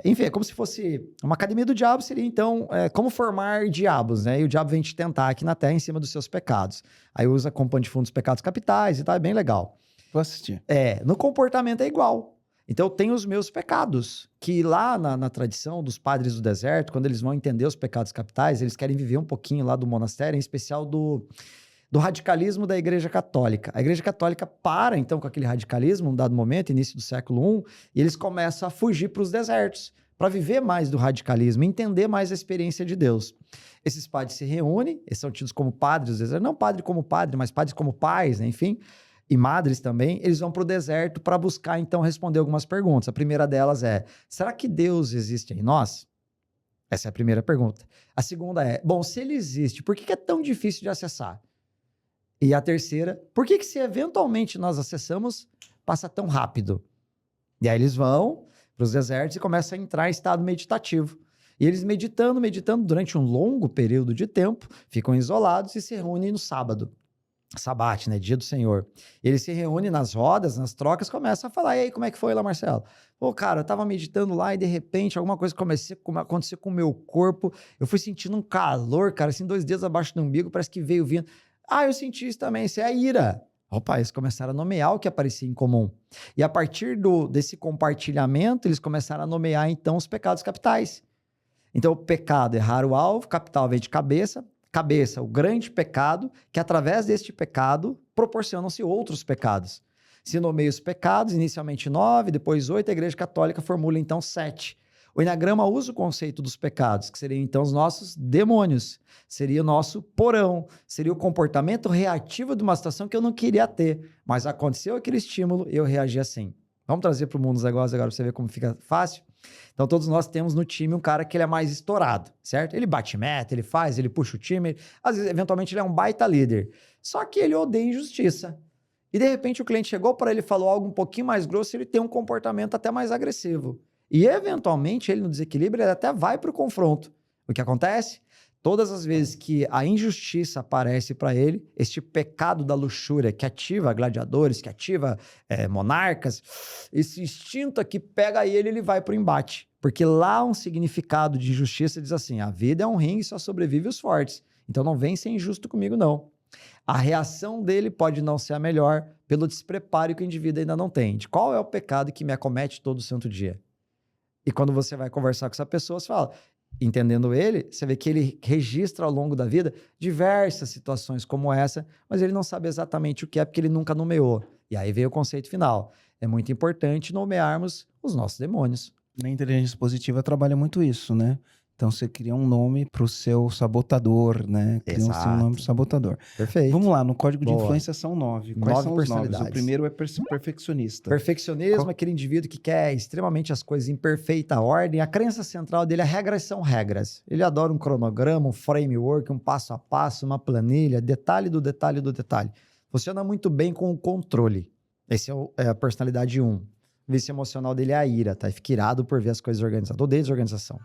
enfim, é como se fosse uma academia do diabo, seria então como formar diabos, né? E o diabo vem te tentar aqui na Terra em cima dos seus pecados. Aí usa como pano de fundo os pecados capitais e tal, é bem legal. Vou assistir. No comportamento é igual. Então eu tenho os meus pecados, que lá na tradição dos padres do deserto, quando eles vão entender os pecados capitais, eles querem viver um pouquinho lá do monastério, em especial do radicalismo da Igreja Católica. A Igreja Católica para, então, com aquele radicalismo, num dado momento, início do século I, e eles começam a fugir para os desertos, para viver mais do radicalismo, entender mais a experiência de Deus. Esses padres se reúnem, eles são tidos como padres do deserto, não padre como padre, mas padres como pais, né? Enfim, e madres também, eles vão para o deserto para buscar, então, responder algumas perguntas. A primeira delas é, será que Deus existe em nós? Essa é a primeira pergunta. A segunda é, bom, se ele existe, por que é tão difícil de acessar? E a terceira, por que se eventualmente nós acessamos, passa tão rápido? E aí eles vão para os desertos e começam a entrar em estado meditativo. E eles meditando durante um longo período de tempo, ficam isolados e se reúnem no sábado. Sabate, né? Dia do Senhor. Eles se reúnem nas rodas, nas trocas, começam a falar, e aí, como é que foi lá, Marcelo? Pô, cara, eu tava meditando lá e de repente alguma coisa aconteceu com o meu corpo, eu fui sentindo um calor, cara, assim, 2 dedos abaixo do umbigo, parece que veio vindo. Ah, eu senti isso também, isso é a ira. Opa, eles começaram a nomear o que aparecia em comum. E a partir desse compartilhamento, eles começaram a nomear, então, os pecados capitais. Então, o pecado é errar o alvo, capital vem de cabeça, o grande pecado, que através deste pecado proporcionam-se outros pecados. Se nomeia os pecados, inicialmente 9, depois 8, a Igreja Católica formula, então, 7. O Enneagrama usa o conceito dos pecados, que seriam então os nossos demônios, seria o nosso porão, seria o comportamento reativo de uma situação que eu não queria ter, mas aconteceu aquele estímulo e eu reagi assim. Vamos trazer para o mundo dos negócios agora para você ver como fica fácil? Então todos nós temos no time um cara que ele é mais estourado, certo? Ele bate meta, ele faz, ele puxa o time, às vezes eventualmente ele é um baita líder, só que ele odeia injustiça. E de repente o cliente chegou para ele e falou algo um pouquinho mais grosso, ele tem um comportamento até mais agressivo. E, eventualmente, ele no desequilíbrio, ele até vai para o confronto. O que acontece? Todas as vezes que a injustiça aparece para ele, este pecado da luxúria que ativa gladiadores, que ativa monarcas, esse instinto aqui pega ele vai para o embate. Porque lá um significado de injustiça diz assim, a vida é um ringue e só sobrevive os fortes. Então não vem ser injusto comigo, não. A reação dele pode não ser a melhor pelo despreparo que o indivíduo ainda não tem. De qual é o pecado que me acomete todo santo dia? E quando você vai conversar com essa pessoa, você fala, entendendo ele, você vê que ele registra ao longo da vida diversas situações como essa, mas ele não sabe exatamente o que é porque ele nunca nomeou. E aí veio o conceito final. É muito importante nomearmos os nossos demônios. Na inteligência positiva trabalha muito isso, né? Então você cria um nome para o seu sabotador, né? Cria um seu nome para o sabotador. Perfeito. Vamos lá, no código de influência são 9. Quais 9 são os 9? personalidades. O primeiro é perfeccionista. Perfeccionismo é aquele indivíduo que quer extremamente as coisas em perfeita ordem. A crença central dele é regras são regras. Ele adora um cronograma, um framework, um passo a passo, uma planilha, detalhe do detalhe do detalhe. Funciona muito bem com o controle. Esse é a personalidade 1. O vício emocional dele é a ira, tá? Ele fica irado por ver as coisas organizadas. Odeia desorganização.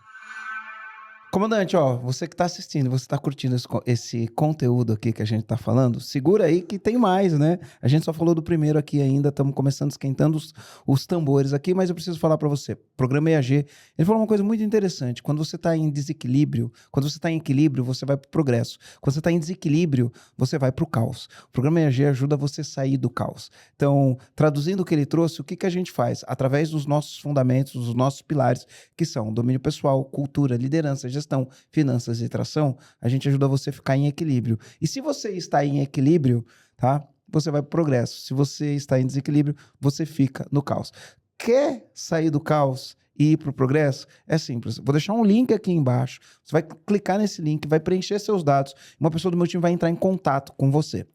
Comandante, ó, você que tá assistindo, você tá curtindo esse conteúdo aqui que a gente tá falando, segura aí que tem mais, né? A gente só falou do primeiro aqui ainda, estamos começando esquentando os tambores aqui, mas eu preciso falar para você. Programa EAG, ele falou uma coisa muito interessante. Quando você tá em desequilíbrio, quando você tá em equilíbrio, você vai pro progresso. Quando você tá em desequilíbrio, você vai pro caos. O programa EAG ajuda você a sair do caos. Então, traduzindo o que ele trouxe, o que que a gente faz? Através dos nossos fundamentos, dos nossos pilares, que são domínio pessoal, cultura, liderança, gestão, finanças e tração, a gente ajuda você a ficar em equilíbrio. E se você está em equilíbrio, tá? Você vai para o progresso. Se você está em desequilíbrio, você fica no caos. Quer sair do caos e ir para o progresso? É simples. Vou deixar um link aqui embaixo. Você vai clicar nesse link, vai preencher seus dados. Uma pessoa do meu time vai entrar em contato com você.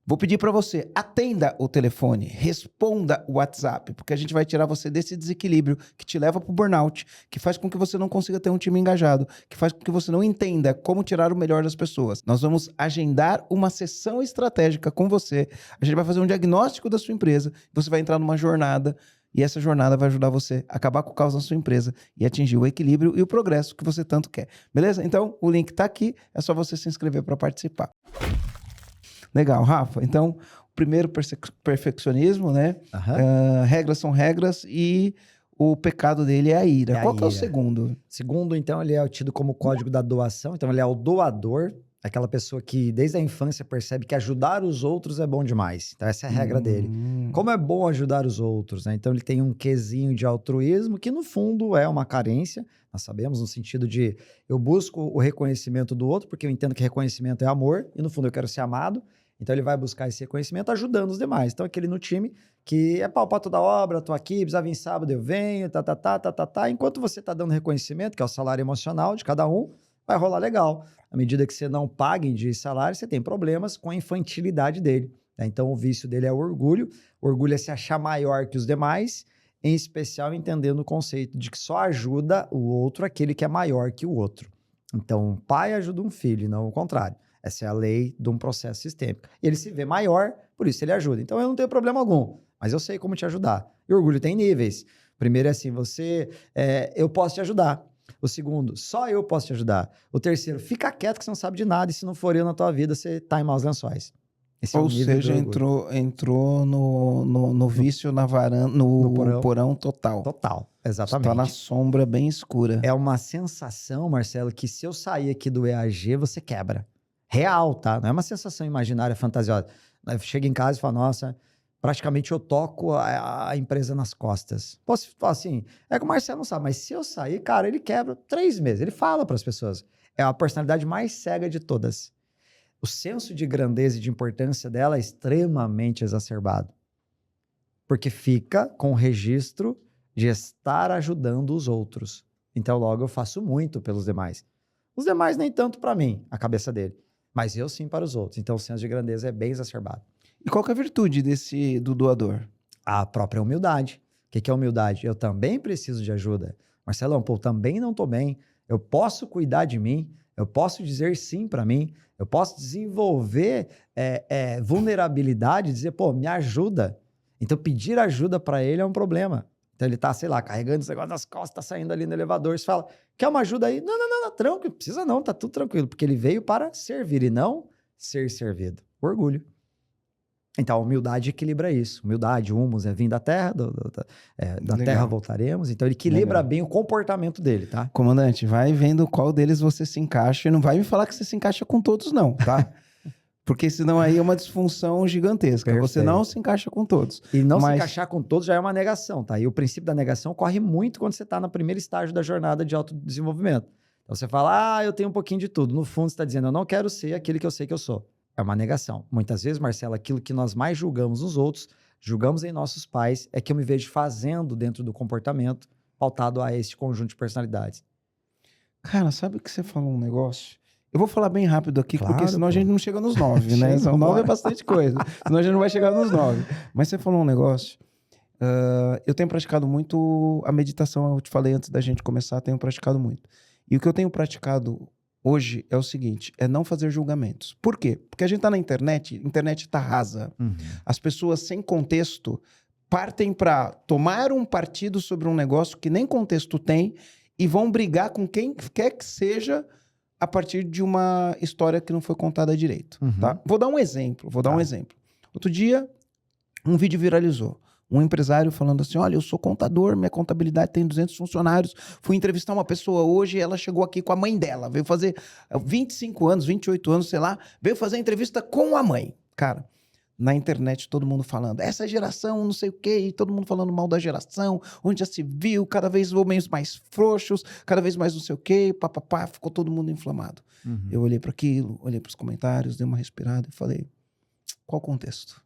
Vou pedir para você, atenda o telefone, responda o WhatsApp, porque a gente vai tirar você desse desequilíbrio que te leva para o burnout, que faz com que você não consiga ter um time engajado, que faz com que você não entenda como tirar o melhor das pessoas. Nós vamos agendar uma sessão estratégica com você, a gente vai fazer um diagnóstico da sua empresa, você vai entrar numa jornada, e essa jornada vai ajudar você a acabar com o caos na sua empresa e atingir o equilíbrio e o progresso que você tanto quer. Beleza? Então, o link está aqui, é só você se inscrever para participar. Legal, Rafa. Então, o primeiro, perfeccionismo, né? Regras são regras e o pecado dele é a ira. Qual que é o segundo? Segundo, então, ele é tido como código da doação. Então, ele é o doador, aquela pessoa que desde a infância percebe que ajudar os outros é bom demais. Então, essa é a regra dele. Como é bom ajudar os outros, né? Então, ele tem um quesinho de altruísmo que, no fundo, é uma carência. Nós sabemos, no sentido de eu busco o reconhecimento do outro, porque eu entendo que reconhecimento é amor, e no fundo eu quero ser amado. Então ele vai buscar esse reconhecimento ajudando os demais. Então aquele no time que é pau pra toda obra, tô aqui, precisa vir sábado, eu venho, tá. Enquanto você tá dando reconhecimento, que é o salário emocional de cada um, vai rolar legal. À medida que você não pague de salário, você tem problemas com a infantilidade dele. Né? Então o vício dele é o orgulho. O orgulho é se achar maior que os demais, em especial entendendo o conceito de que só ajuda o outro aquele que é maior que o outro. Então, um pai ajuda um filho, não o contrário. Essa é a lei de um processo sistêmico. E ele se vê maior, por isso ele ajuda. Então, eu não tenho problema algum, mas eu sei como te ajudar. E orgulho tem níveis. O primeiro é assim, eu posso te ajudar. O segundo, só eu posso te ajudar. O terceiro, fica quieto que você não sabe de nada e se não for eu na tua vida, você tá em maus lençóis. Esse Ou seja, entrou no vício, na varanda, no porão total. Total, exatamente. Está na sombra bem escura. É uma sensação, Marcelo, que se eu sair aqui do EAG, você quebra. Real, tá? Não é uma sensação imaginária, fantasiosa. Chega em casa e fala, nossa, praticamente eu toco a empresa nas costas. Posso falar assim, é que o Marcelo não sabe, mas se eu sair, cara, ele quebra 3 meses. Ele fala para as pessoas. É a personalidade mais cega de todas. O senso de grandeza e de importância dela é extremamente exacerbado. Porque fica com o registro de estar ajudando os outros. Então, logo, eu faço muito pelos demais. Os demais nem tanto para mim, a cabeça dele. Mas eu sim para os outros. Então, o senso de grandeza é bem exacerbado. E qual que é a virtude do doador? A própria humildade. O que é humildade? Eu também preciso de ajuda. Marcelão, pô, também não estou bem. Eu posso cuidar de mim. Eu posso dizer sim para mim. Eu posso desenvolver vulnerabilidade, dizer, pô, me ajuda. Então, pedir ajuda para ele é um problema. Então, ele tá, sei lá, carregando esse negócio nas costas, tá saindo ali no elevador. Você fala, quer uma ajuda aí? Não, tranquilo, precisa não, tá tudo tranquilo. Porque ele veio para servir e não ser servido. Orgulho. Então, a humildade equilibra isso. Humildade, humus, é vir da terra, da terra voltaremos. Então, ele equilibra bem o comportamento dele, tá? Comandante, vai vendo qual deles você se encaixa e não vai me falar que você se encaixa com todos não, tá? Porque senão aí é uma disfunção gigantesca. Perfeito. Você não se encaixa com todos. E não se encaixar com todos já é uma negação, tá? E o princípio da negação corre muito quando você está no primeiro estágio da jornada de autodesenvolvimento. Então você fala, eu tenho um pouquinho de tudo. No fundo você está dizendo, eu não quero ser aquele que eu sei que eu sou. É uma negação. Muitas vezes, Marcelo, aquilo que nós mais julgamos nos outros, julgamos em nossos pais, é que eu me vejo fazendo dentro do comportamento pautado a esse conjunto de personalidades. Cara, sabe que você falou um negócio? Eu vou falar bem rápido aqui, claro, porque senão a gente não chega nos 9, né? 9 é bastante coisa. Senão a gente não vai chegar nos 9. Mas você falou um negócio. Eu tenho praticado muito a meditação, eu te falei antes da gente começar, tenho praticado muito. E o que eu tenho praticado hoje é o seguinte, é não fazer julgamentos. Por quê? Porque a gente tá na internet, a internet tá rasa. As pessoas sem contexto partem para tomar um partido sobre um negócio que nem contexto tem e vão brigar com quem quer que seja a partir de uma história que não foi contada direito, tá? Vou dar um exemplo, Outro dia, um vídeo viralizou. Um empresário falando assim, olha, eu sou contador, minha contabilidade tem 200 funcionários, fui entrevistar uma pessoa hoje, ela chegou aqui com a mãe dela, veio fazer 25 anos, 28 anos, sei lá, veio fazer a entrevista com a mãe. Cara, na internet todo mundo falando, essa geração não sei o quê, e todo mundo falando mal da geração, onde já se viu, cada vez homens mais frouxos, cada vez mais não sei o quê, papapá, ficou todo mundo inflamado. Eu olhei para aquilo, olhei para os comentários, dei uma respirada e falei, qual o contexto?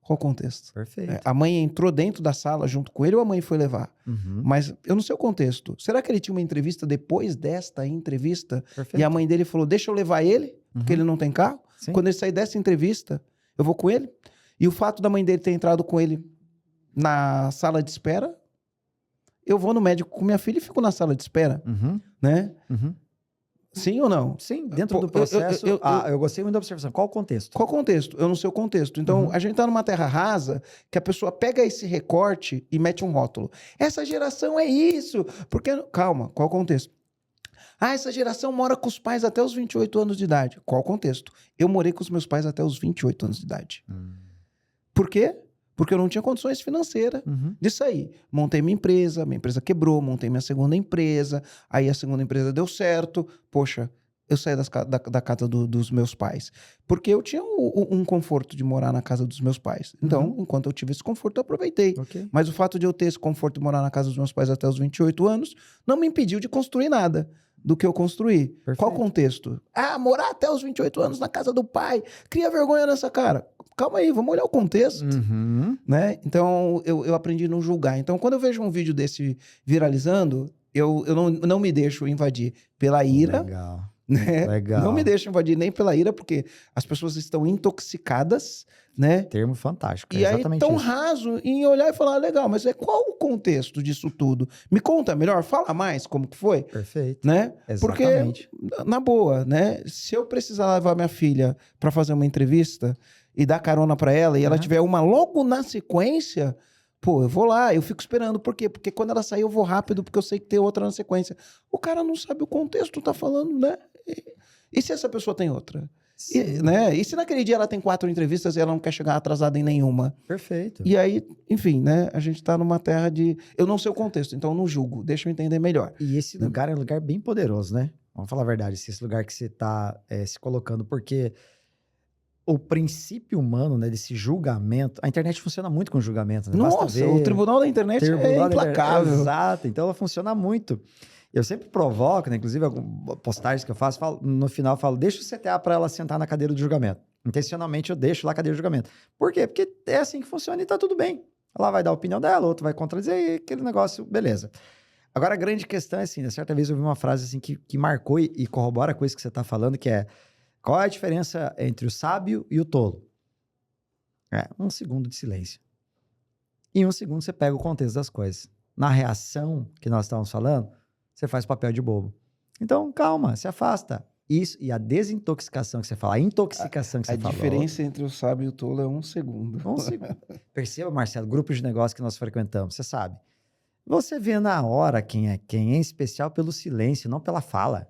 Qual o contexto? Perfeito. A mãe entrou dentro da sala junto com ele ou a mãe foi levar? Mas eu não sei o contexto. Será que ele tinha uma entrevista depois desta entrevista? Perfeito. E a mãe dele falou, deixa eu levar ele, porque ele não tem carro? Sim. Quando ele sair dessa entrevista, eu vou com ele? E o fato da mãe dele ter entrado com ele na sala de espera, eu vou no médico com minha filha e fico na sala de espera, né? Sim ou não? Sim, dentro do processo. Eu gostei muito da observação. Qual o contexto? Qual o contexto? Eu não sei o contexto. Então, a gente tá numa terra rasa que a pessoa pega esse recorte e mete um rótulo. Essa geração é isso. Porque... Calma, qual o contexto? Essa geração mora com os pais até os 28 anos de idade. Qual o contexto? Eu morei com os meus pais até os 28 anos de idade. Por quê? Porque eu não tinha condições financeiras de sair. Montei minha empresa quebrou, montei minha segunda empresa, aí a segunda empresa deu certo. Poxa, eu saí da casa dos meus pais. Porque eu tinha um conforto de morar na casa dos meus pais. Então, enquanto eu tive esse conforto, eu aproveitei. Okay. Mas o fato de eu ter esse conforto de morar na casa dos meus pais até os 28 anos não me impediu de construir nada do que eu construí. Perfeito. Qual o contexto? Morar até os 28 anos na casa do pai. Cria vergonha nessa cara. Calma aí, vamos olhar o contexto. Né? Então, eu aprendi a não julgar. Então, quando eu vejo um vídeo desse viralizando, eu não me deixo invadir pela ira. Legal. Né? Legal. Não me deixo invadir nem pela ira, porque as pessoas estão intoxicadas, né? Termo fantástico. E aí tão raso em olhar e falar, legal, mas qual o contexto disso tudo? Me conta melhor, fala mais como que foi. Perfeito. Né? Exatamente. Porque, na boa, né? Se eu precisar levar minha filha para fazer uma entrevista e dar carona para ela e ela tiver uma logo na sequência, pô, eu vou lá, eu fico esperando. Por quê? Porque quando ela sair eu vou rápido, porque eu sei que tem outra na sequência. O cara não sabe o contexto, tá falando, né? E se essa pessoa tem outra? Né? E se naquele dia ela tem 4 entrevistas e ela não quer chegar atrasada em nenhuma? Perfeito. E aí, enfim, né? A gente tá numa terra de... Eu não sei o contexto, então eu não julgo. Deixa eu entender melhor. E esse lugar é um lugar bem poderoso, né? Vamos falar a verdade. Esse lugar que você tá se colocando, porque o princípio humano, né, desse julgamento... A internet funciona muito com julgamento, né? Nossa, o tribunal da internet é implacável. Exato, então ela funciona muito. Eu sempre provoco, né? Inclusive, algumas postagens que eu faço, no final eu falo, deixa o CTA para ela sentar na cadeira do julgamento. Intencionalmente eu deixo lá a cadeira do julgamento. Por quê? Porque é assim que funciona e tá tudo bem. Ela vai dar a opinião dela, outro vai contradizer e aquele negócio, beleza. Agora, a grande questão é assim, né? Certa vez eu vi uma frase assim que marcou e corrobora com isso que você tá falando, que é, qual é a diferença entre o sábio e o tolo? 1 segundo de silêncio. Em 1 segundo você pega o contexto das coisas. Na reação que nós estávamos falando, você faz papel de bobo. Então, calma, se afasta. Isso, e a desintoxicação que você fala, a intoxicação que você falou. A diferença entre o sábio e o tolo é 1 segundo. 1 segundo. Perceba, Marcelo, grupos de negócio que nós frequentamos, você sabe. Você vê na hora quem é quem, em especial pelo silêncio, não pela fala.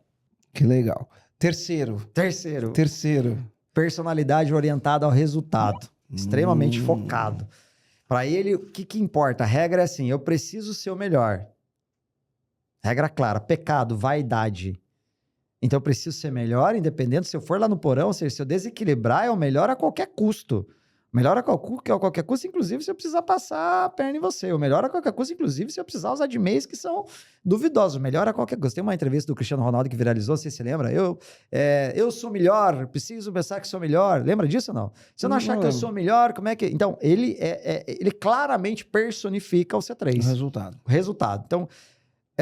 Que legal. Terceiro. Personalidade orientada ao resultado. Extremamente focado. Para ele, o que importa? A regra é assim, eu preciso ser o melhor. Regra clara, pecado, vaidade. Então eu preciso ser melhor, independente se eu for lá no porão, ou seja, se eu desequilibrar, é o melhor a qualquer custo. O melhor a qualquer custo, inclusive se eu precisar passar a perna em você. O melhor a qualquer custo, inclusive se eu precisar usar de meios que são duvidosos. O melhor a qualquer custo. Tem uma entrevista do Cristiano Ronaldo que viralizou, você se lembra? Eu sou melhor, preciso pensar que sou melhor. Lembra disso ou não? Se eu não achar que eu sou melhor, como é que... Então, ele claramente personifica o C3. O resultado. Então...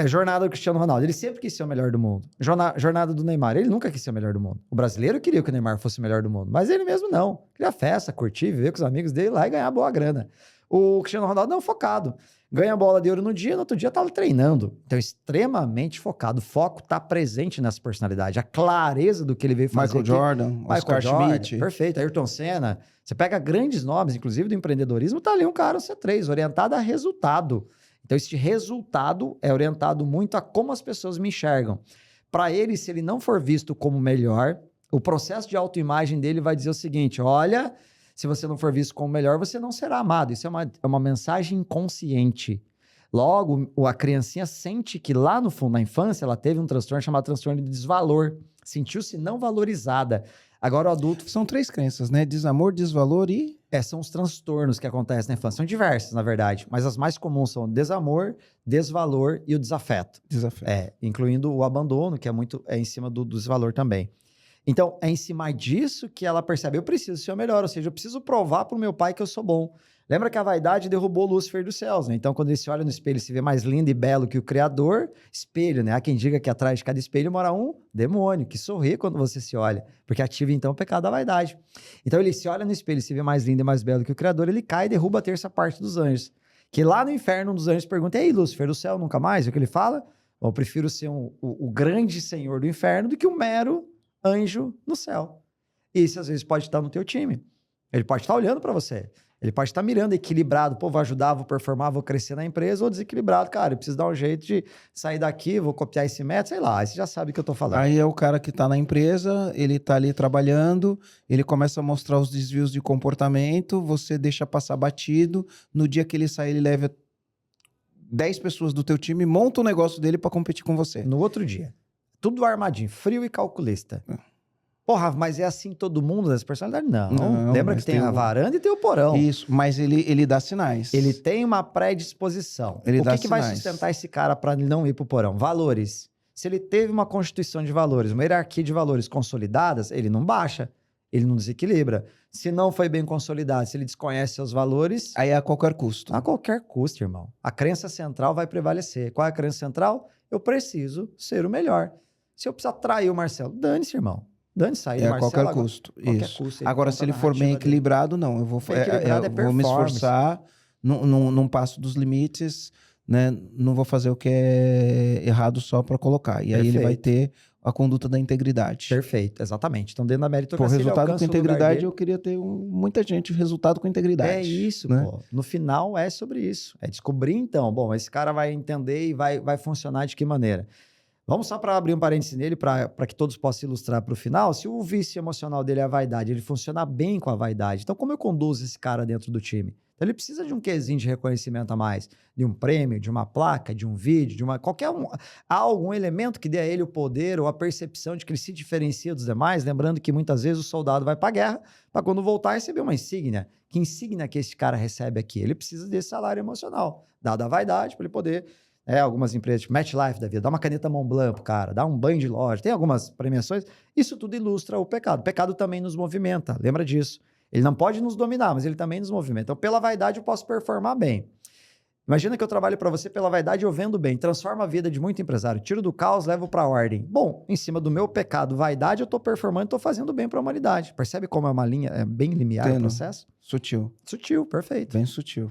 jornada do Cristiano Ronaldo. Ele sempre quis ser o melhor do mundo. Jornada do Neymar. Ele nunca quis ser o melhor do mundo. O brasileiro queria que o Neymar fosse o melhor do mundo. Mas ele mesmo não. Queria festa, curtir, viver com os amigos dele lá e ganhar boa grana. O Cristiano Ronaldo não, focado. Ganha bola de ouro no dia, no outro dia tava treinando. Então, extremamente focado. O foco tá presente nessa personalidade. A clareza do que ele veio fazer. Michael Jordan, Oscar Schmidt. Perfeito. Ayrton Senna. Você pega grandes nomes, inclusive do empreendedorismo, tá ali um cara, o C3, orientado a resultado. Então, esse resultado é orientado muito a como as pessoas me enxergam. Para ele, se ele não for visto como melhor, o processo de autoimagem dele vai dizer o seguinte: olha, se você não for visto como melhor, você não será amado. Isso é uma mensagem inconsciente. Logo, a criancinha sente que lá no fundo, na infância, ela teve um transtorno chamado transtorno de desvalor. Sentiu-se não valorizada. Agora o adulto... São 3 crenças, né? Desamor, desvalor e... são os transtornos que acontecem na infância. São diversos, na verdade. Mas as mais comuns são o desamor, desvalor e o desafeto. Desafeto. Incluindo o abandono, que é em cima do desvalor também. Então, é em cima disso que ela percebe, eu preciso ser o melhor, ou seja, eu preciso provar para o meu pai que eu sou bom. Lembra que a vaidade derrubou Lúcifer dos céus, né? Então, quando ele se olha no espelho e se vê mais lindo e belo que o Criador, espelho, né? Há quem diga que atrás de cada espelho mora um demônio, que sorri quando você se olha, porque ativa, então, o pecado da vaidade. Então, ele se olha no espelho e se vê mais lindo e mais belo que o Criador, ele cai e derruba a terça parte dos anjos. Que lá no inferno, um dos anjos pergunta, e aí, Lúcifer, do céu nunca mais? É o que ele fala? Eu prefiro ser o grande senhor do inferno do que um mero anjo no céu. E isso, às vezes, pode estar no teu time. Ele pode estar olhando para você. Ele pode estar mirando equilibrado, pô, vou ajudar, vou performar, vou crescer na empresa, ou desequilibrado, cara, eu preciso dar um jeito de sair daqui, vou copiar esse método, sei lá, aí você já sabe o que eu tô falando. Aí é o cara que tá na empresa, ele tá ali trabalhando, ele começa a mostrar os desvios de comportamento, você deixa passar batido, no dia que ele sai, ele leva 10 pessoas do teu time, monta o negócio dele para competir com você. No outro dia. Tudo armadinho, frio e calculista. Porra, mas é assim todo mundo das personalidades? Não. Lembra que tem a varanda e tem o porão. Isso, mas ele dá sinais. Ele tem uma predisposição. O que vai sustentar esse cara para ele não ir pro porão? Valores. Se ele teve uma constituição de valores, uma hierarquia de valores consolidadas, ele não baixa, ele não desequilibra. Se não foi bem consolidado, se ele desconhece seus valores... Aí é a qualquer custo. A qualquer custo, irmão. A crença central vai prevalecer. Qual é a crença central? Eu preciso ser o melhor. Se eu precisar trair o Marcelo, dane-se, irmão. Dane-se aí, Marcelo. A qualquer custo. Qualquer isso. custo. Agora, se ele for bem equilibrado, não. Eu vou me esforçar, não passo dos limites, né? Não vou fazer o que é errado só para colocar. E aí ele vai ter a conduta da integridade. Perfeito, exatamente. Então, dentro da meritocracia, resultado com integridade, eu queria ter muita gente resultado com integridade. É isso, né? Pô. No final, é sobre isso. É descobrir, então, bom, esse cara vai entender e vai funcionar de que maneira. Vamos só para abrir um parênteses nele, para que todos possam ilustrar para o final. Se o vício emocional dele é a vaidade, ele funciona bem com a vaidade. Então, como eu conduzo esse cara dentro do time? Então, ele precisa de um quesinho de reconhecimento a mais, de um prêmio, de uma placa, de um vídeo, de há algum elemento que dê a ele o poder ou a percepção de que ele se diferencia dos demais, lembrando que muitas vezes o soldado vai para a guerra para quando voltar receber uma insígnia. Que insígnia que esse cara recebe aqui? Ele precisa desse salário emocional, dada a vaidade, para ele poder... algumas empresas, tipo MetLife da vida, dá uma caneta Montblanc pro cara, dá um banho de loja, tem algumas premiações. Isso tudo ilustra o pecado. O pecado também nos movimenta, lembra disso. Ele não pode nos dominar, mas ele também nos movimenta. Então, pela vaidade, eu posso performar bem. Imagina que eu trabalho para você pela vaidade, eu vendo bem, transformo a vida de muito empresário, tiro do caos, levo para a ordem. Bom, em cima do meu pecado, vaidade, eu estou performando, estou fazendo bem para a humanidade. Percebe como é uma linha bem limiar o processo? Sutil. Sutil, perfeito. Bem sutil.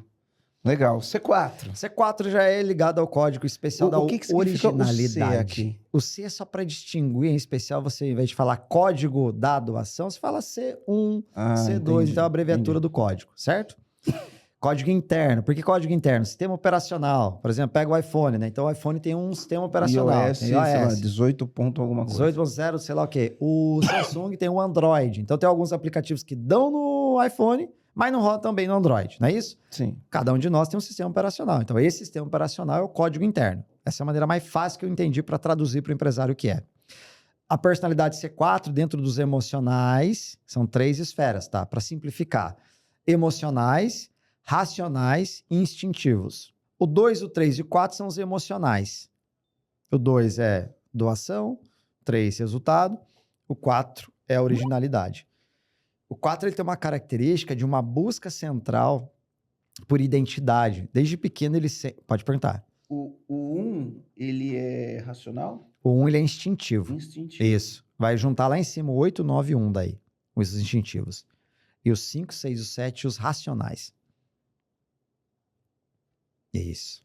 Legal. C4. C4 já é ligado ao código especial da originalidade. O C aqui? O C é só para distinguir, em especial, você, em vez de falar código da doação, você fala C1, C2, entendi, então é a abreviatura do código, certo? Código interno. Por que código interno? Sistema operacional. Por exemplo, pega o iPhone, né? Então o iPhone tem um sistema operacional. iOS, sei lá, 18 ponto alguma coisa. 18.0, sei lá o quê. O Samsung tem o Android. Então tem alguns aplicativos que dão no iPhone, mas não roda também no Android, não é isso? Sim. Cada um de nós tem um sistema operacional. Então, esse sistema operacional é o código interno. Essa é a maneira mais fácil que eu entendi para traduzir para o empresário o que é. A personalidade C4, dentro dos emocionais, são 3 esferas, tá? Para simplificar. Emocionais, racionais e instintivos. O 2, o 3 e o 4 são os emocionais. O 2 é doação, 3, resultado. O 4 é a originalidade. O 4 ele tem uma característica de uma busca central por identidade. Desde pequeno ele... Pode perguntar. O 1, ele é racional? O 1 ele é instintivo. Instintivo. Isso. Vai juntar lá em cima o 8, 9 e 1 daí. Os instintivos. E os 5, 6 e o 7 os racionais. Isso.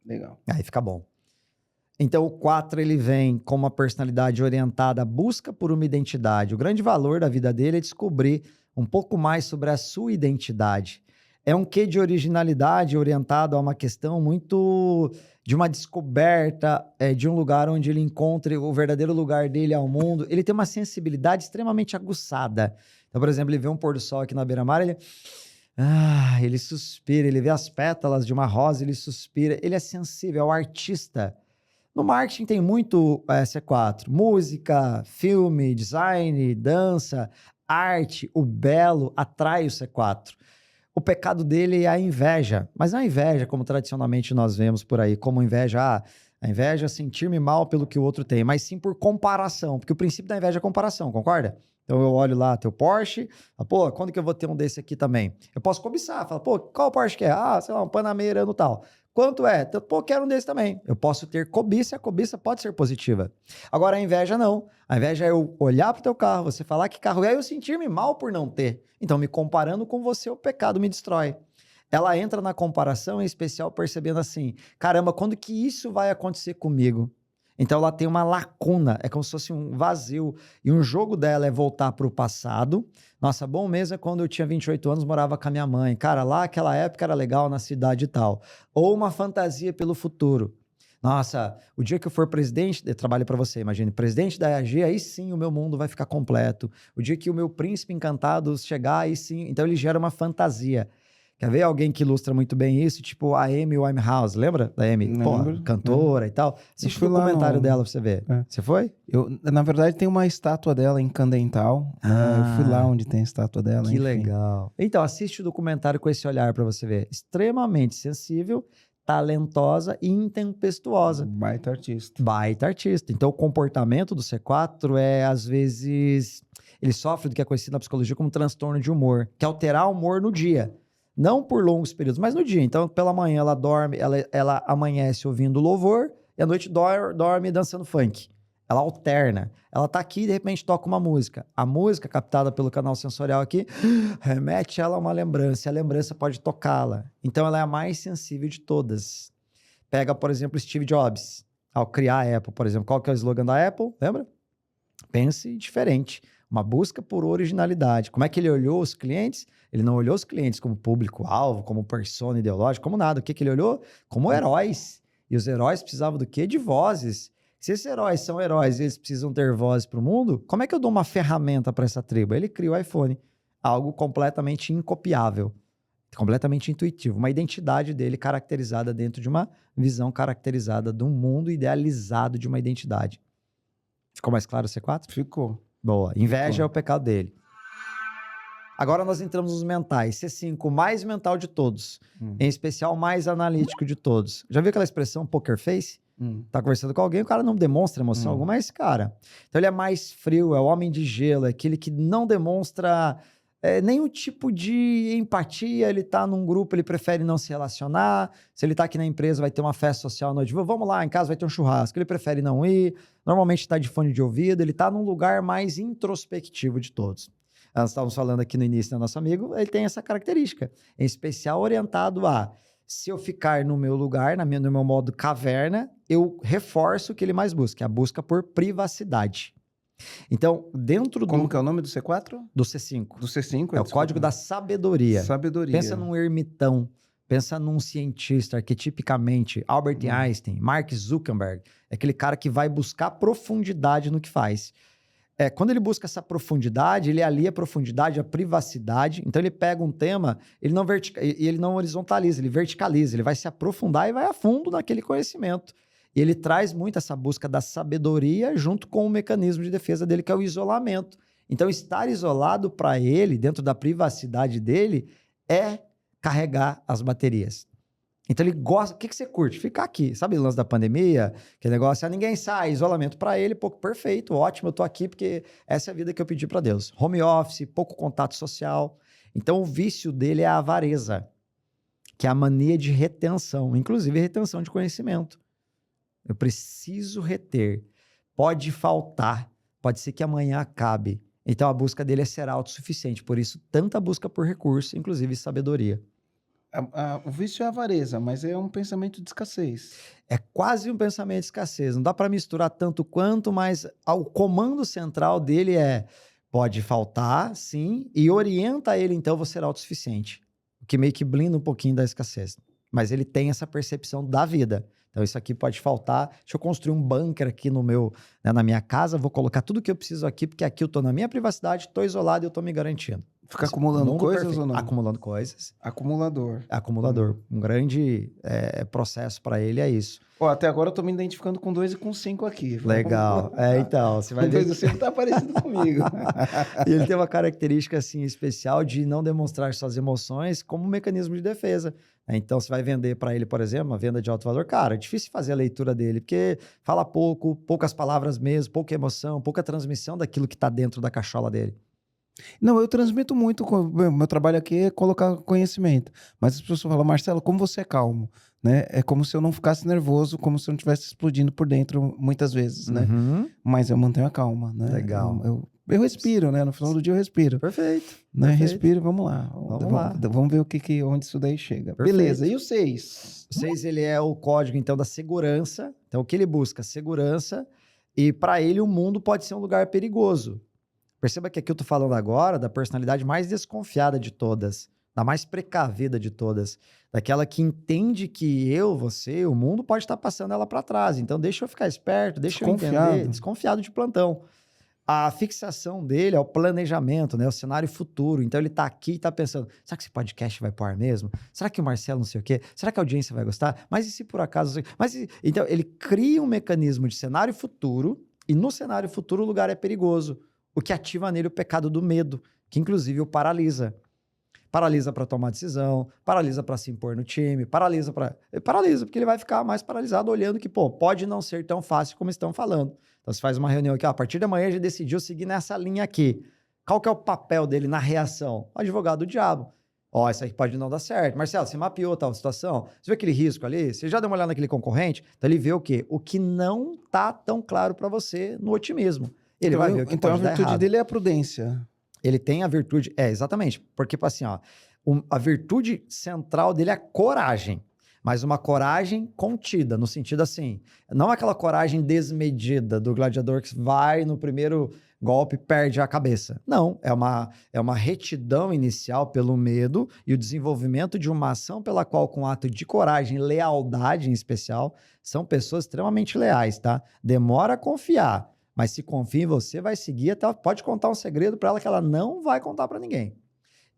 Legal. Aí fica bom. Então, o 4 ele vem com uma personalidade orientada à busca por uma identidade. O grande valor da vida dele é descobrir um pouco mais sobre a sua identidade. É um quê de originalidade orientado a uma questão muito de uma descoberta, de um lugar onde ele encontre o verdadeiro lugar dele ao mundo. Ele tem uma sensibilidade extremamente aguçada. Então, por exemplo, ele vê um pôr do sol aqui na beira-mar, ele suspira, ele vê as pétalas de uma rosa, ele suspira. Ele é sensível, é o artista. No marketing tem muito C4. Música, filme, design, dança, arte, o belo atrai o C4. O pecado dele é a inveja, mas não a inveja como tradicionalmente nós vemos por aí, como inveja, a inveja é sentir-me mal pelo que o outro tem, mas sim por comparação, porque o princípio da inveja é comparação, concorda? Então eu olho lá teu Porsche, pô, quando que eu vou ter um desse aqui também? Eu posso cobiçar, falo, pô, qual Porsche que é? Sei lá, um Panamera no tal. Quanto é? Pô, quero um desse também. Eu posso ter cobiça, a cobiça pode ser positiva. Agora, a inveja não. A inveja é eu olhar pro teu carro, você falar que carro é, eu sentir-me mal por não ter. Então, me comparando com você, o pecado me destrói. Ela entra na comparação, em especial, percebendo assim, caramba, quando que isso vai acontecer comigo? Então, ela tem uma lacuna, é como se fosse um vazio. E um jogo dela é voltar para o passado. Nossa, bom mesmo é quando eu tinha 28 anos, morava com a minha mãe. Cara, lá aquela época era legal na cidade e tal. Ou uma fantasia pelo futuro. Nossa, o dia que eu for presidente, eu trabalho para você, imagine, presidente da EAG, aí sim o meu mundo vai ficar completo. O dia que o meu príncipe encantado chegar, aí sim. Então ele gera uma fantasia. Quer ver alguém que ilustra muito bem isso? Tipo a Amy Winehouse, lembra da Amy? Pô, cantora e tal. Assiste o documentário dela pra você ver. Você foi? Na verdade, tem uma estátua dela em Candental. Eu fui lá onde tem a estátua dela. Que legal. Então, assiste o documentário com esse olhar pra você ver. Extremamente sensível, talentosa e intempestuosa. Baita artista. Baita artista. Então, o comportamento do C4 é, às vezes, ele sofre do que é conhecido na psicologia como transtorno de humor, que é alterar o humor no dia. Não por longos períodos, mas no dia. Então, pela manhã ela dorme, ela amanhece ouvindo louvor e à noite dorme dançando funk. Ela alterna. Ela tá aqui e de repente toca uma música. A música, captada pelo canal sensorial aqui, remete ela a uma lembrança. E a lembrança pode tocá-la. Então, ela é a mais sensível de todas. Pega, por exemplo, Steve Jobs. Ao criar a Apple, por exemplo. Qual que é o slogan da Apple? Lembra? Pense diferente. Uma busca por originalidade. Como é que ele olhou os clientes? Ele não olhou os clientes como público-alvo, como persona ideológica, como nada. O que ele olhou? Como heróis. E os heróis precisavam do quê? De vozes. Se esses heróis são heróis e eles precisam ter vozes para o mundo, como é que eu dou uma ferramenta para essa tribo? Ele cria o iPhone. Algo completamente incopiável. Completamente intuitivo. Uma identidade dele caracterizada dentro de uma visão caracterizada de um mundo idealizado de uma identidade. Ficou mais claro o C4? Ficou. Boa. Inveja é o pecado dele. Agora nós entramos nos mentais. C5, mais mental de todos. Em especial, mais analítico de todos. Já viu aquela expressão poker face? Tá conversando com alguém, o cara não demonstra emoção alguma, mas, cara... Então ele é mais frio, é o homem de gelo, é aquele que não demonstra nenhum tipo de empatia. Ele tá num grupo, ele prefere não se relacionar. Se ele tá aqui na empresa, vai ter uma festa social à noite. Vamos lá, em casa vai ter um churrasco. Ele prefere não ir. Normalmente tá de fone de ouvido. Ele tá num lugar mais introspectivo de todos. Nós estávamos falando aqui no início, nosso amigo, ele tem essa característica, em especial orientado a, se eu ficar no meu lugar, no meu modo caverna, eu reforço o que ele mais busca, a busca por privacidade. Então, dentro Como que é o nome do C4? Do C5. Do C5? É o código da sabedoria. Sabedoria. Pensa num ermitão, pensa num cientista, arquetipicamente, Albert Einstein, Mark Zuckerberg, é aquele cara que vai buscar profundidade no que faz. Quando ele busca essa profundidade, ele alia a profundidade à privacidade. Então, ele pega um tema, ele não horizontaliza, ele verticaliza. Ele vai se aprofundar e vai a fundo naquele conhecimento. E ele traz muito essa busca da sabedoria junto com o mecanismo de defesa dele, que é o isolamento. Então, estar isolado para ele, dentro da privacidade dele, é carregar as baterias. Então ele gosta... O que você curte? Ficar aqui. Sabe o lance da pandemia? Que negócio, ninguém sai, isolamento para ele, pouco perfeito, ótimo, eu tô aqui porque essa é a vida que eu pedi para Deus. Home office, pouco contato social. Então o vício dele é a avareza, que é a mania de retenção, inclusive retenção de conhecimento. Eu preciso reter. Pode faltar, pode ser que amanhã acabe. Então a busca dele é ser autossuficiente, por isso tanta busca por recurso, inclusive sabedoria. O vício é a avareza, mas é um pensamento de escassez. É quase um pensamento de escassez. Não dá para misturar tanto quanto, mas o comando central dele pode faltar, sim, e orienta ele, então, você ser autossuficiente. o que meio que blinda um pouquinho da escassez. Mas ele tem essa percepção da vida. Então, isso aqui pode faltar. Deixa eu construir um bunker aqui na minha casa, vou colocar tudo que eu preciso aqui, porque aqui eu tô na minha privacidade, tô isolado e eu tô me garantindo. Fica acumulando coisas perfeito. ou não? Acumulando coisas. Acumulador. Acumulador. Um grande processo para ele é isso. Ó, até agora eu tô me identificando com 2 e com 5 aqui. Legal. Então, você vai Com ver. 2 e 5 tá parecido comigo. E ele tem uma característica assim especial de não demonstrar suas emoções como um mecanismo de defesa. Então, você vai vender para ele, por exemplo, uma venda de alto valor. Cara, é difícil fazer a leitura dele, porque fala pouco, poucas palavras mesmo, pouca emoção, pouca transmissão daquilo que está dentro da cachola dele. Não, eu transmito muito. Meu trabalho aqui é colocar conhecimento. Mas as pessoas falam, Marcelo, como você é calmo, né? É como se eu não ficasse nervoso, como se eu não estivesse explodindo por dentro muitas vezes, né? Uhum. Mas eu mantenho a calma, né? Legal. Eu respiro, né? No final do dia eu respiro. Perfeito. Né? Perfeito. Respiro, vamos lá. Vamos ver onde isso daí chega. Perfeito. Beleza, e o 6? O 6, ele é o código, então, da segurança. Então, o que ele busca? Segurança. E, para ele, o mundo pode ser um lugar perigoso. Perceba que aqui eu tô falando agora da personalidade mais desconfiada de todas, da mais precavida de todas, daquela que entende que você, o mundo pode estar passando ela para trás. Então, deixa eu ficar esperto, deixa eu entender. Desconfiado de plantão. A fixação dele é o planejamento, né? O cenário futuro. Então, ele tá aqui e tá pensando, será que esse podcast vai pro ar mesmo? Será que o Marcelo não sei o quê? Será que a audiência vai gostar? Mas e se por acaso... Então, ele cria um mecanismo de cenário futuro e no cenário futuro o lugar é perigoso. O que ativa nele o pecado do medo, que inclusive o paralisa. Paralisa para tomar decisão, paralisa para se impor no time, paralisa, porque ele vai ficar mais paralisado olhando que, pode não ser tão fácil como estão falando. Então, você faz uma reunião aqui, a partir da manhã a gente decidiu seguir nessa linha aqui. Qual que é o papel dele na reação? O advogado do diabo. Isso aqui pode não dar certo. Marcelo, você mapeou tal situação? Você viu aquele risco ali? Você já deu uma olhada naquele concorrente? Então, ele vê o quê? O que não tá tão claro para você no otimismo. Ele vai ver o que pode dar errado. Então, a virtude dele é a prudência. Ele tem a virtude... exatamente. Porque, assim, a virtude central dele é a coragem. Mas uma coragem contida, no sentido assim... Não aquela coragem desmedida do gladiador que vai no primeiro golpe e perde a cabeça. Não. É uma retidão inicial pelo medo e o desenvolvimento de uma ação pela qual, com ato de coragem, lealdade em especial, são pessoas extremamente leais, tá? Demora a confiar. Mas se confia em você, vai seguir até... Pode contar um segredo para ela que ela não vai contar para ninguém.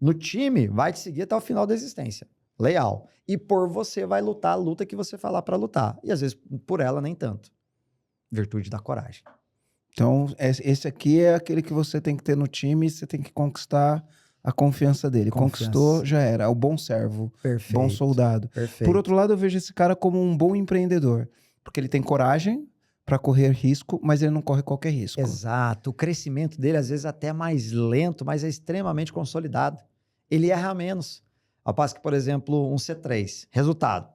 No time, vai te seguir até o final da existência. Leal. E por você vai lutar a luta que você falar para lutar. E às vezes por ela nem tanto. Virtude da coragem. Então, esse aqui é aquele que você tem que ter no time e você tem que conquistar a confiança dele. Conquistou, já era. É o bom servo. Perfeito. Bom soldado. Perfeito. Por outro lado, eu vejo esse cara como um bom empreendedor. Porque ele tem coragem para correr risco, mas ele não corre qualquer risco. Exato. O crescimento dele, às vezes, até mais lento, mas é extremamente consolidado. Ele erra menos. Ao passo que, por exemplo, um C3. Resultado.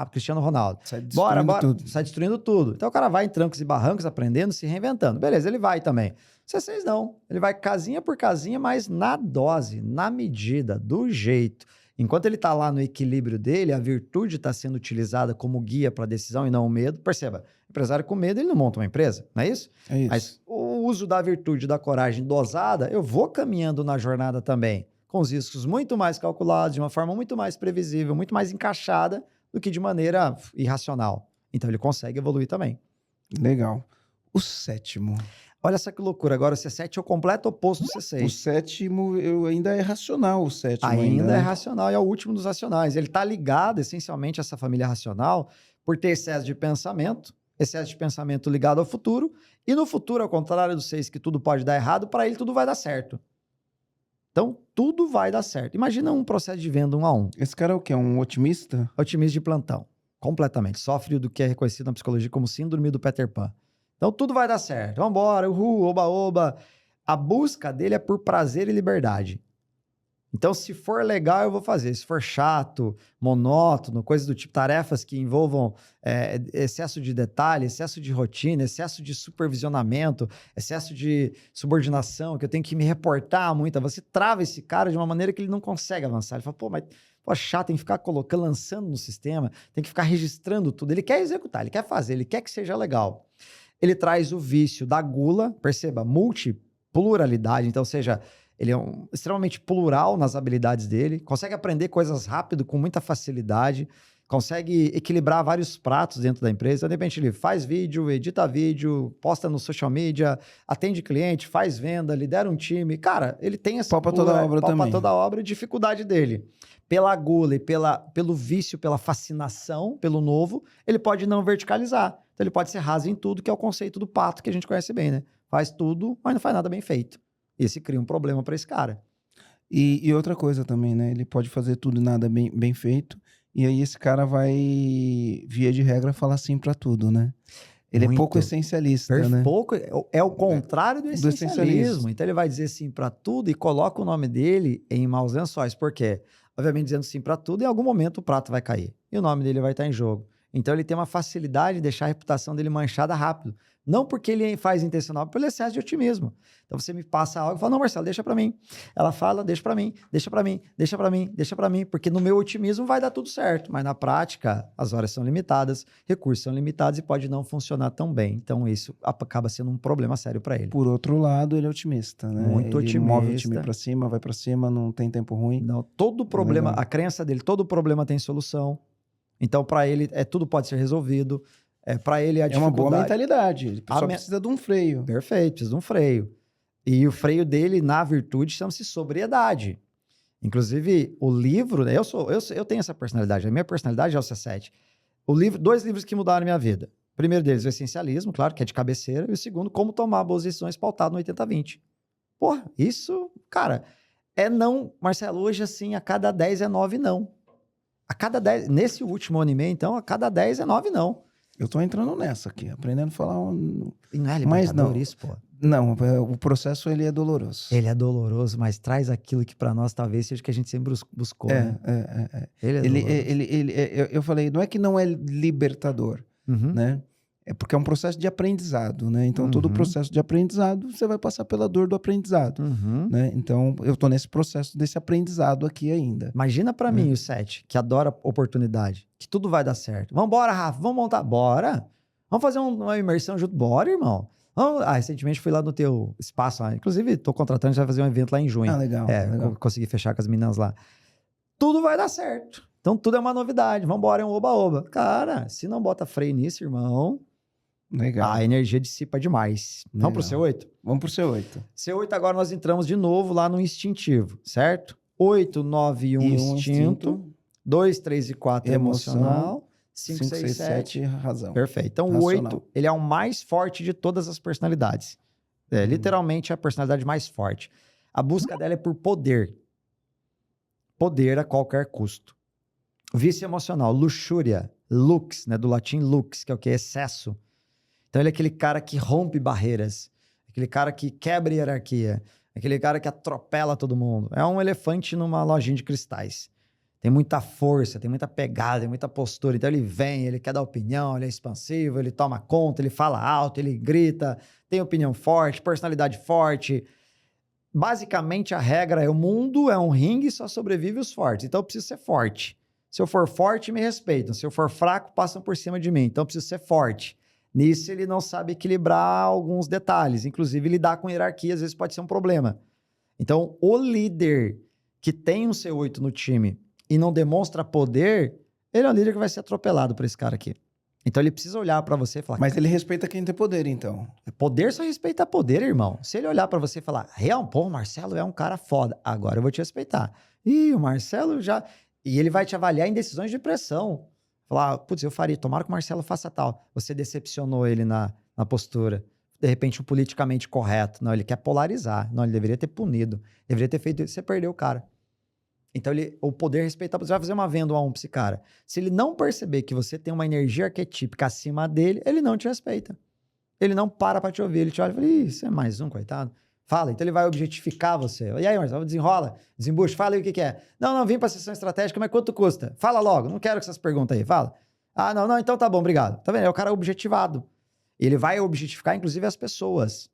Cristiano Ronaldo. Sai destruindo tudo. Sai destruindo tudo. Então, o cara vai em trancos e barrancos, aprendendo, se reinventando. Beleza, ele vai também. C6 não. Ele vai casinha por casinha, mas na dose, na medida, do jeito. Enquanto ele está lá no equilíbrio dele, a virtude está sendo utilizada como guia para a decisão e não o medo. Perceba, empresário com medo, ele não monta uma empresa, não é isso? É isso. Mas o uso da virtude, da coragem dosada, eu vou caminhando na jornada também, com os riscos muito mais calculados, de uma forma muito mais previsível, muito mais encaixada do que de maneira irracional. Então ele consegue evoluir também. Legal. O 7º. Olha só que loucura, agora o C7 é o completo oposto do C6. O 7º ainda é racional, o 7º ainda é racional e é o último dos racionais. Ele está ligado essencialmente a essa família racional por ter excesso de pensamento ligado ao futuro, e no futuro, ao contrário do 6, que tudo pode dar errado, para ele tudo vai dar certo. Então, tudo vai dar certo. Imagina um processo de venda 1 a 1. Esse cara é o quê? Um otimista? Otimista de plantão. Completamente. Sofre do que é reconhecido na psicologia como síndrome do Peter Pan. Então, tudo vai dar certo. Vambora, uhul, oba, oba. A busca dele é por prazer e liberdade. Então, se for legal, eu vou fazer. Se for chato, monótono, coisas do tipo, tarefas que envolvam excesso de detalhe, excesso de rotina, excesso de supervisionamento, excesso de subordinação, que eu tenho que me reportar muito, você trava esse cara de uma maneira que ele não consegue avançar. Ele fala, mas chato, tem que ficar colocando, lançando no sistema, tem que ficar registrando tudo. Ele quer executar, ele quer fazer, ele quer que seja legal. Ele traz o vício da gula, perceba, multipluralidade, então, ou seja, Ele é extremamente plural nas habilidades dele, consegue aprender coisas rápido, com muita facilidade, consegue equilibrar vários pratos dentro da empresa. De repente ele faz vídeo, edita vídeo, posta no social media, atende cliente, faz venda, lidera um time. Cara, ele tem essa Palpa toda a obra também. toda a obra e dificuldade dele. Pela gula e pelo vício, pela fascinação pelo novo, ele pode não verticalizar. Então ele pode ser raso em tudo, que é o conceito do pato que a gente conhece bem, né? Faz tudo, mas não faz nada bem feito. Esse cria um problema para esse cara. E outra coisa também, né? Ele pode fazer tudo e nada bem feito. E aí esse cara vai, via de regra, falar sim pra tudo, né? Ele é pouco essencialista, né? Pouco, é o contrário do essencialismo. Então ele vai dizer sim pra tudo e coloca o nome dele em maus lençóis. Por quê? Obviamente, dizendo sim pra tudo, em algum momento o prato vai cair. E o nome dele vai estar em jogo. Então ele tem uma facilidade de deixar a reputação dele manchada rápido. Não porque ele faz intencional, pelo excesso de otimismo. Então você me passa algo e fala, não, Marcelo, deixa pra mim. Ela fala, deixa pra mim, deixa pra mim, deixa pra mim, deixa pra mim, porque no meu otimismo vai dar tudo certo. Mas na prática, as horas são limitadas, recursos são limitados e pode não funcionar tão bem. Então isso acaba sendo um problema sério pra ele. Por outro lado, ele é otimista, né? Muito ele otimista. Move o time pra cima, vai pra cima, não tem tempo ruim. Não, todo problema, legal. a crença dele, todo problema tem solução. Então pra ele, tudo pode ser resolvido. Para ele a dificuldade... É uma boa mentalidade. Só precisa de um freio. Perfeito, precisa de um freio. E o freio dele, na virtude, chama-se sobriedade. Inclusive, o livro... Né, eu tenho essa personalidade. A minha personalidade é o C7. Dois livros que mudaram a minha vida. O primeiro deles, o Essencialismo, claro, que é de cabeceira. E o segundo, Como Tomar Boas Decisões, pautado no 80-20. Porra, isso, cara, é não... Marcelo, hoje, assim, a cada 10 é 9 não. A cada 10... Nesse último ano e meio, então, a cada 10 é 9 não. Eu tô entrando nessa aqui, aprendendo a falar... E não é mas não, isso, pô. Não, o processo ele é doloroso. Ele é doloroso, mas traz aquilo que pra nós talvez seja o que a gente sempre buscou. Né? Ele é doloroso. Eu falei, não é que não é libertador, né? É porque é um processo de aprendizado, né? Então, todo processo de aprendizado, você vai passar pela dor do aprendizado, né? Então, eu tô nesse processo desse aprendizado aqui ainda. Imagina pra mim o Sete, que adora oportunidade, que tudo vai dar certo. Vambora, Rafa, vamos montar. Bora. Vamos fazer uma imersão junto. Bora, irmão. Recentemente fui lá no teu espaço lá. Inclusive, tô contratando, a gente vai fazer um evento lá em junho. Ah, legal. Legal. Consegui fechar com as meninas lá. Tudo vai dar certo. Então, tudo é uma novidade. Vambora, é um oba-oba. Cara, se não bota freio nisso, irmão... Legal. A energia dissipa demais. Legal. Vamos pro C8? Vamos pro C8. C8 agora nós entramos de novo lá no instintivo, certo? 8, 9 e 1 instinto. 2, 3 e 4 emocional. 5, 6, 7 razão. Perfeito. Então o 8, ele é o mais forte de todas as personalidades. É literalmente a personalidade mais forte. A busca dela é por poder. Poder a qualquer custo. Vício emocional, luxúria, lux, né? Do latim lux, que é o que? Excesso. Então ele é aquele cara que rompe barreiras, aquele cara que quebra hierarquia, aquele cara que atropela todo mundo. É um elefante numa lojinha de cristais. Tem muita força, tem muita pegada, tem muita postura. Então ele vem, ele quer dar opinião, ele é expansivo, ele toma conta, ele fala alto, ele grita, tem opinião forte, personalidade forte. Basicamente a regra é o mundo é um ringue e só sobrevive os fortes. Então eu preciso ser forte. Se eu for forte, me respeitam. Se eu for fraco, passam por cima de mim. Então eu preciso ser forte. Nisso, ele não sabe equilibrar alguns detalhes. Inclusive, lidar com hierarquia, às vezes, pode ser um problema. Então, o líder que tem um C8 no time e não demonstra poder, ele é um líder que vai ser atropelado por esse cara aqui. Então, ele precisa olhar pra você e falar... Mas ele respeita quem tem poder, então. Poder só respeita poder, irmão. Se ele olhar pra você e falar, pô, o Marcelo é um cara foda, agora eu vou te respeitar. Ih, o Marcelo já... E ele vai te avaliar em decisões de pressão. Falar, putz, eu faria, tomara que o Marcelo faça tal. Você decepcionou ele na postura. De repente, o politicamente correto. Não, ele quer polarizar. Não, ele deveria ter punido. Deveria ter feito isso. Você perdeu o cara. Então, o poder respeitar. Você vai fazer uma venda 1 a 1 pra esse cara. Se ele não perceber que você tem uma energia arquetípica acima dele, ele não te respeita. Ele não para te ouvir. Ele te olha e fala, ih, você é mais um, coitado. Fala, então ele vai objetificar você. E aí, Marcelo, desenrola, desembucha, fala aí o que é. Não, vim pra sessão estratégica, mas quanto custa? Fala logo, não quero que essas perguntas aí, fala. Ah, não, então tá bom, obrigado. Tá vendo? É o cara objetivado. Ele vai objetificar, inclusive, as pessoas.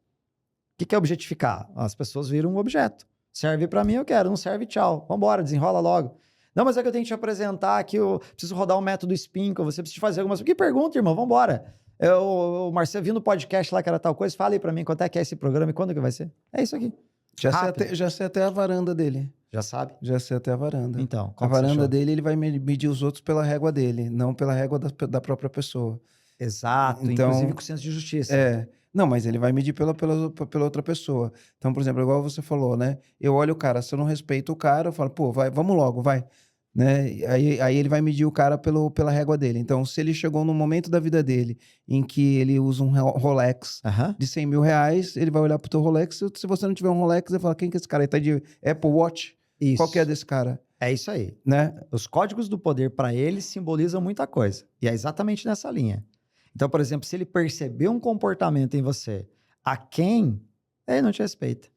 O que é objetificar? As pessoas viram um objeto. Serve pra mim, eu quero. Não serve, tchau. Vambora, desenrola logo. Não, mas é que eu tenho que te apresentar aqui, eu preciso rodar um método Spinkel, você precisa fazer algumas... Que pergunta, irmão? Vambora. O Marcelo viu no podcast lá que era tal coisa, fala aí pra mim quanto é que é esse programa e quando que vai ser. É isso aqui. Rápido. Já sei até a varanda dele. Já sabe? Já sei até a varanda. Então, A qual que você varanda achou? dele, ele vai medir os outros pela régua dele, não pela régua da própria pessoa. Exato, Então, inclusive com senso de justiça. Não, mas ele vai medir pela outra pessoa. Então, por exemplo, igual você falou, né? Eu olho o cara, se eu não respeito o cara, eu falo, pô, vai, vamos logo, vai. Né? Aí ele vai medir o cara pela régua dele. Então, se ele chegou num momento da vida dele em que ele usa um Rolex Aham. de 100 mil reais, ele vai olhar pro teu Rolex. Se você não tiver um Rolex, ele fala, quem que é esse cara? Ele tá de Apple Watch? Isso. Qual que é desse cara? É isso aí. Né? Os códigos do poder, para ele, simbolizam muita coisa. E é exatamente nessa linha. Então, por exemplo, se ele perceber um comportamento em você a quem, ele não te respeita.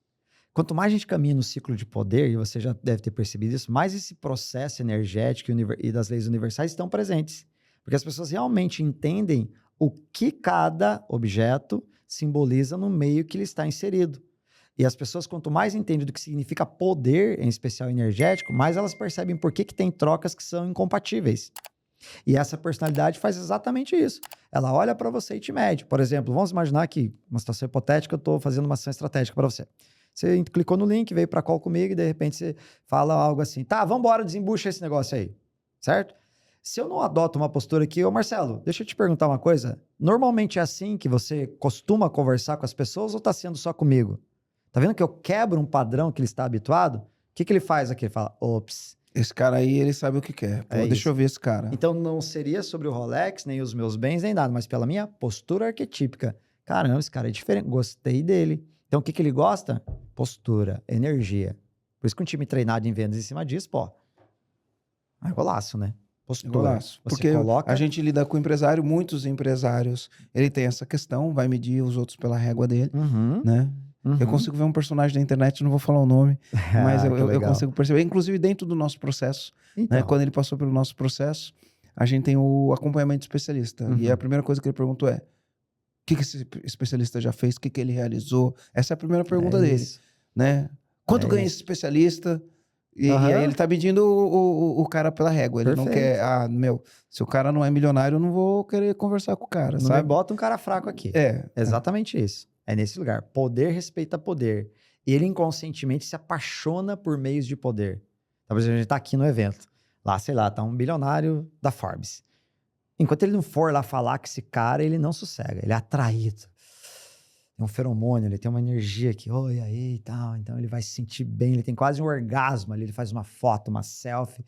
Quanto mais a gente caminha no ciclo de poder, e você já deve ter percebido isso, mais esse processo energético e das leis universais estão presentes. Porque as pessoas realmente entendem o que cada objeto simboliza no meio que ele está inserido. E as pessoas, quanto mais entendem do que significa poder, em especial energético, mais elas percebem por que tem trocas que são incompatíveis. E essa personalidade faz exatamente isso. Ela olha para você e te mede. Por exemplo, vamos imaginar que, uma situação hipotética, eu estou fazendo uma ação estratégica para você. Você clicou no link, veio para a call comigo e de repente você fala algo assim, tá, vamos embora, desembucha esse negócio aí, certo? Se eu não adoto uma postura aqui, ô Marcelo, deixa eu te perguntar uma coisa. Normalmente é assim que você costuma conversar com as pessoas ou está sendo só comigo? Tá vendo que eu quebro um padrão que ele está habituado? O que ele faz aqui? Ele fala, ops. Esse cara aí, ele sabe o que quer. Pô, deixa eu ver esse cara. Então não seria sobre o Rolex, nem os meus bens, nem nada, mas pela minha postura arquetípica. Caramba, esse cara é diferente, gostei dele. Então o que ele gosta? Postura, energia. Por isso que um time treinado em vendas em cima disso, pô, é golaço, né? Postura. Golaço. Porque a gente lida com empresário, muitos empresários, ele tem essa questão, vai medir os outros pela régua dele, né? Eu consigo ver um personagem da internet, não vou falar o nome, mas eu consigo perceber, inclusive dentro do nosso processo, então, né? Quando ele passou pelo nosso processo, a gente tem o acompanhamento especialista. E a primeira coisa que ele perguntou é, o que esse especialista já fez? O que ele realizou? Essa é a primeira pergunta dele, né? Quanto ganha esse especialista? E aí ele tá medindo o cara pela régua. Ele não quer, se o cara não é milionário, eu não vou querer conversar com o cara, não sabe? me bota um cara fraco aqui. Exatamente isso. É nesse lugar. Poder respeita poder. Ele inconscientemente se apaixona por meios de poder. Talvez a gente tá aqui no evento. Lá, sei lá, tá um bilionário da Forbes. Enquanto ele não for lá falar com esse cara, ele não sossega. Ele é atraído. Tem um feromônio, ele tem uma energia aqui. Oi, aí e tal. Então ele vai se sentir bem. Ele tem quase um orgasmo ali. Ele faz uma foto, uma selfie.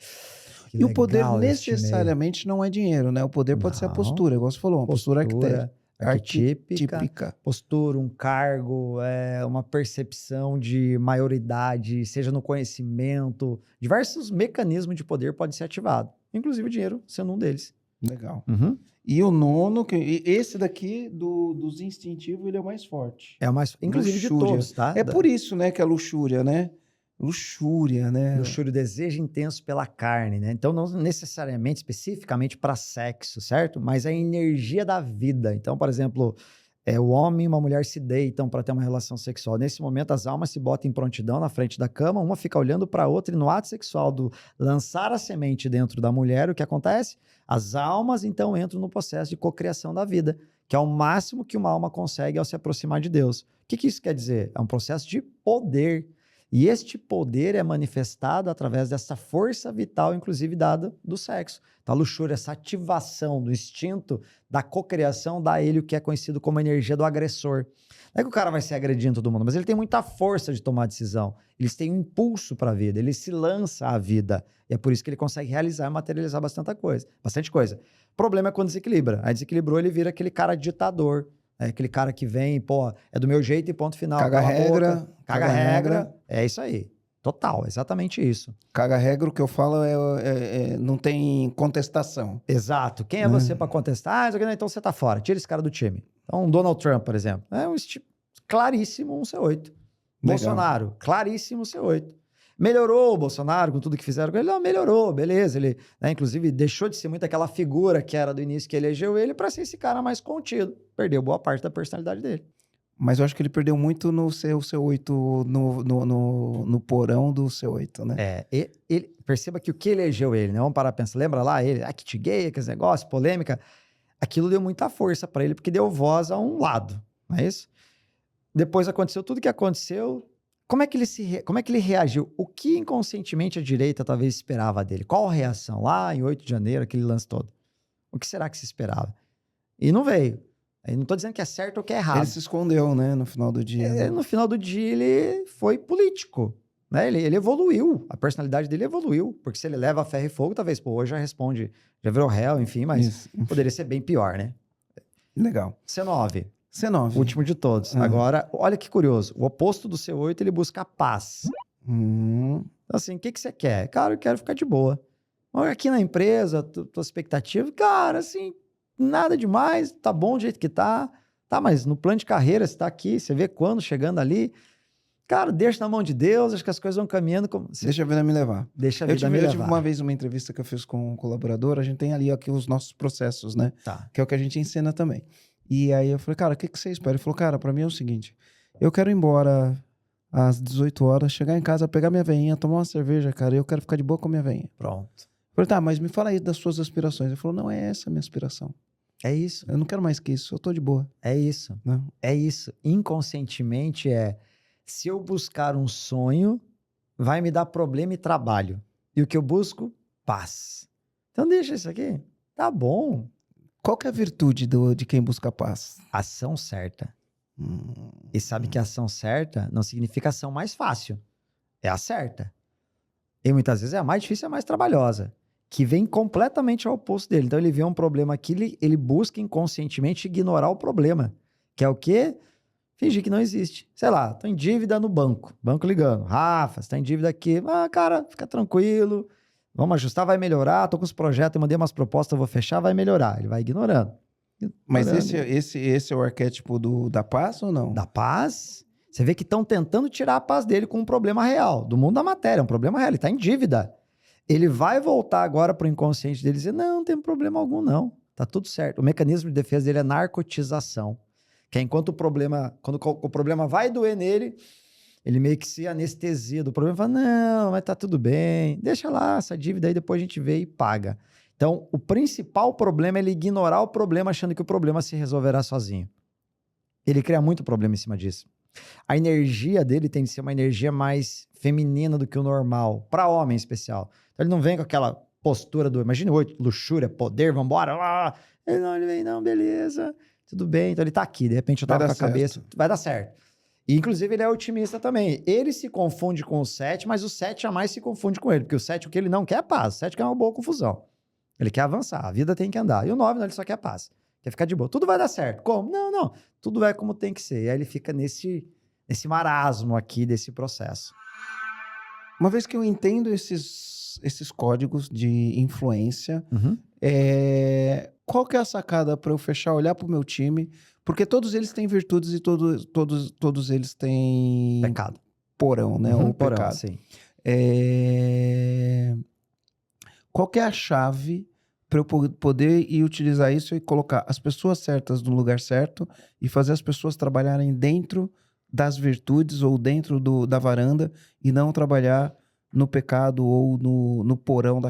Que e o poder legal, necessariamente não é dinheiro, né? O poder pode ser a postura, igual você falou. Uma postura arquetípica. Postura, um cargo, uma percepção de maioridade, seja no conhecimento. Diversos mecanismos de poder podem ser ativados. Inclusive o dinheiro sendo um deles. Legal. E o nono, esse daqui dos instintivos, ele é o mais forte. É o mais, inclusive luxúria. De todos, tá? É por isso, né, que é luxúria, né? Luxúria, né? Luxúria, desejo intenso pela carne, né? Então, não necessariamente, especificamente para sexo, certo? Mas a energia da vida. Então, por exemplo, o homem e uma mulher se deitam para ter uma relação sexual. Nesse momento, as almas se botam em prontidão na frente da cama, uma fica olhando para a outra e no ato sexual do lançar a semente dentro da mulher, o que acontece? As almas, então, entram no processo de cocriação da vida, que é o máximo que uma alma consegue ao se aproximar de Deus. O que isso quer dizer? É um processo de poder. E este poder é manifestado através dessa força vital, inclusive dada do sexo. Então, a luxúria, essa ativação do instinto da cocriação, dá a ele o que é conhecido como energia do agressor. Não é que o cara vai ser agredindo todo mundo, mas ele tem muita força de tomar decisão. Eles têm um impulso para a vida, ele se lança à vida. E é por isso que ele consegue realizar e materializar bastante coisa. O problema é quando desequilibra. Aí desequilibrou, ele vira aquele cara ditador. É aquele cara que vem, é do meu jeito e ponto final. Caga regra. Caga regra. É isso aí. Total, exatamente isso. Caga regra, o que eu falo não tem contestação. Exato. Quem é você para contestar? Então você tá fora. Tira esse cara do time. Então, Donald Trump, por exemplo, é um claríssimo um C8. Legal. Bolsonaro, claríssimo C8. Melhorou o Bolsonaro com tudo que fizeram com ele? Não, melhorou, beleza. Ele, inclusive, deixou de ser muito aquela figura que era do início que elegeu ele para ser esse cara mais contido. Perdeu boa parte da personalidade dele. Mas eu acho que ele perdeu muito no seu C8, no porão do C8, né? Ele, perceba que o que elegeu ele, né? Vamos parar pra pensar. Lembra lá ele, kit gay, aqueles negócios, polêmica. Aquilo deu muita força para ele, porque deu voz a um lado, não é isso? Depois aconteceu tudo que aconteceu, Como é que ele reagiu? O que inconscientemente a direita talvez esperava dele? Qual a reação? Lá em 8 de janeiro, aquele lance todo. O que será que se esperava? E não veio. Aí não estou dizendo que é certo ou que é errado. Ele se escondeu, né, no final do dia. Né? No final do dia, ele foi político. Né? Ele evoluiu. A personalidade dele evoluiu. Porque se ele leva a ferro e fogo, talvez, hoje já responde, já virou réu, enfim, mas Isso. poderia ser bem pior, né? Legal. C9. C9. Último de todos. Agora, olha que curioso. O oposto do C8, ele busca a paz. Então, assim, o que você quer? Cara, eu quero ficar de boa. Aqui na empresa, tua expectativa, cara, assim, nada demais, tá bom do jeito que tá. Tá, mas no plano de carreira, você tá aqui, você vê quando chegando ali. Cara, deixa na mão de Deus, acho que as coisas vão caminhando. Deixa a vida me levar. Deixa a vida me levar. Eu tive uma vez uma entrevista que eu fiz com um colaborador, a gente tem ali aqui os nossos processos, né? Tá. Que é o que a gente ensina também. E aí eu falei, cara, o que você espera? Ele falou, cara, pra mim é o seguinte, eu quero ir embora às 18 horas, chegar em casa, pegar minha veinha, tomar uma cerveja, cara, e eu quero ficar de boa com a minha veinha. Pronto. Eu falei, tá, mas me fala aí das suas aspirações. Ele falou, não, é essa a minha aspiração. É isso. Eu não quero mais que isso, eu tô de boa. É isso. Não. É isso. Inconscientemente se eu buscar um sonho, vai me dar problema e trabalho. E o que eu busco? Paz. Então deixa isso aqui. Tá bom. Qual que é a virtude de quem busca paz? Ação certa. E sabe que a ação certa não significa ação mais fácil. É a certa. E muitas vezes é a mais difícil e a mais trabalhosa. Que vem completamente ao oposto dele. Então ele vê um problema aqui, ele busca inconscientemente ignorar o problema. Que é o quê? Fingir que não existe. Sei lá, tô em dívida no banco. Banco ligando. Rafa, você tá em dívida aqui. Ah, cara, fica tranquilo. Vamos ajustar, vai melhorar. Tô com os projetos, eu mandei umas propostas, eu vou fechar, vai melhorar. Ele vai ignorando. Mas esse é o arquétipo da paz ou não? Da paz. Você vê que estão tentando tirar a paz dele com um problema real. Do mundo da matéria, um problema real. Ele tá em dívida. Ele vai voltar agora pro inconsciente dele e dizer, não tem problema algum não. Tá tudo certo. O mecanismo de defesa dele é narcotização. Que é enquanto quando o problema vai doer nele, ele meio que se anestesia do problema e fala, não, mas tá tudo bem, deixa lá essa dívida aí, depois a gente vê e paga. Então, o principal problema é ele ignorar o problema achando que o problema se resolverá sozinho. Ele cria muito problema em cima disso. A energia dele tem de ser uma energia mais feminina do que o normal, para homem em especial. Então, ele não vem com aquela postura imagine hoje, luxúria, poder, vambora, lá. Ele vem, não, beleza, tudo bem. Então, ele tá aqui, de repente eu tava com a cabeça, vai dar certo. E, inclusive, ele é otimista também. Ele se confunde com o 7, mas o 7 jamais se confunde com ele, porque o 7, o que ele não quer é paz. O 7 quer uma boa confusão. Ele quer avançar, a vida tem que andar. E o 9, não, ele só quer paz. Quer ficar de boa. Tudo vai dar certo. Como? Não. Tudo é como tem que ser. E aí ele fica nesse marasmo aqui desse processo. Uma vez que eu entendo esses códigos de influência, qual que é a sacada para eu fechar, olhar para o meu time? Porque todos eles têm virtudes e todos eles têm... Pecado. Porão, né? Ou porão, pecado. Sim. Qual que é a chave para eu poder ir utilizar isso e colocar as pessoas certas no lugar certo e fazer as pessoas trabalharem dentro das virtudes ou dentro da varanda e não trabalhar no pecado ou no porão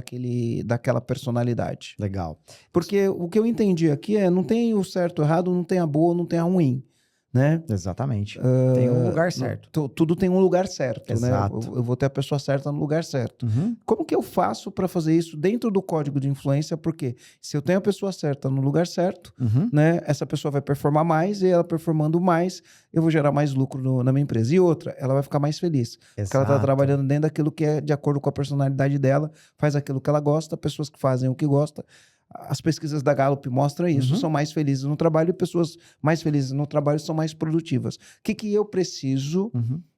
daquela personalidade? Legal. Porque o que eu entendi aqui não tem o certo ou errado, não tem a boa, não tem a ruim, né? Exatamente. Tem um lugar certo. Tudo tem um lugar certo, Exato. né? Eu vou ter a pessoa certa no lugar certo. Como que eu faço para fazer isso dentro do código de influência? Porque se eu tenho a pessoa certa no lugar certo, né? Essa pessoa vai performar mais e ela performando mais, eu vou gerar mais lucro na minha empresa. E outra, ela vai ficar mais feliz. Exato. Porque ela está trabalhando dentro daquilo que é de acordo com a personalidade dela, faz aquilo que ela gosta, pessoas que fazem o que gosta. As pesquisas da Gallup mostram isso, são mais felizes no trabalho e pessoas mais felizes no trabalho são mais produtivas. O que eu preciso,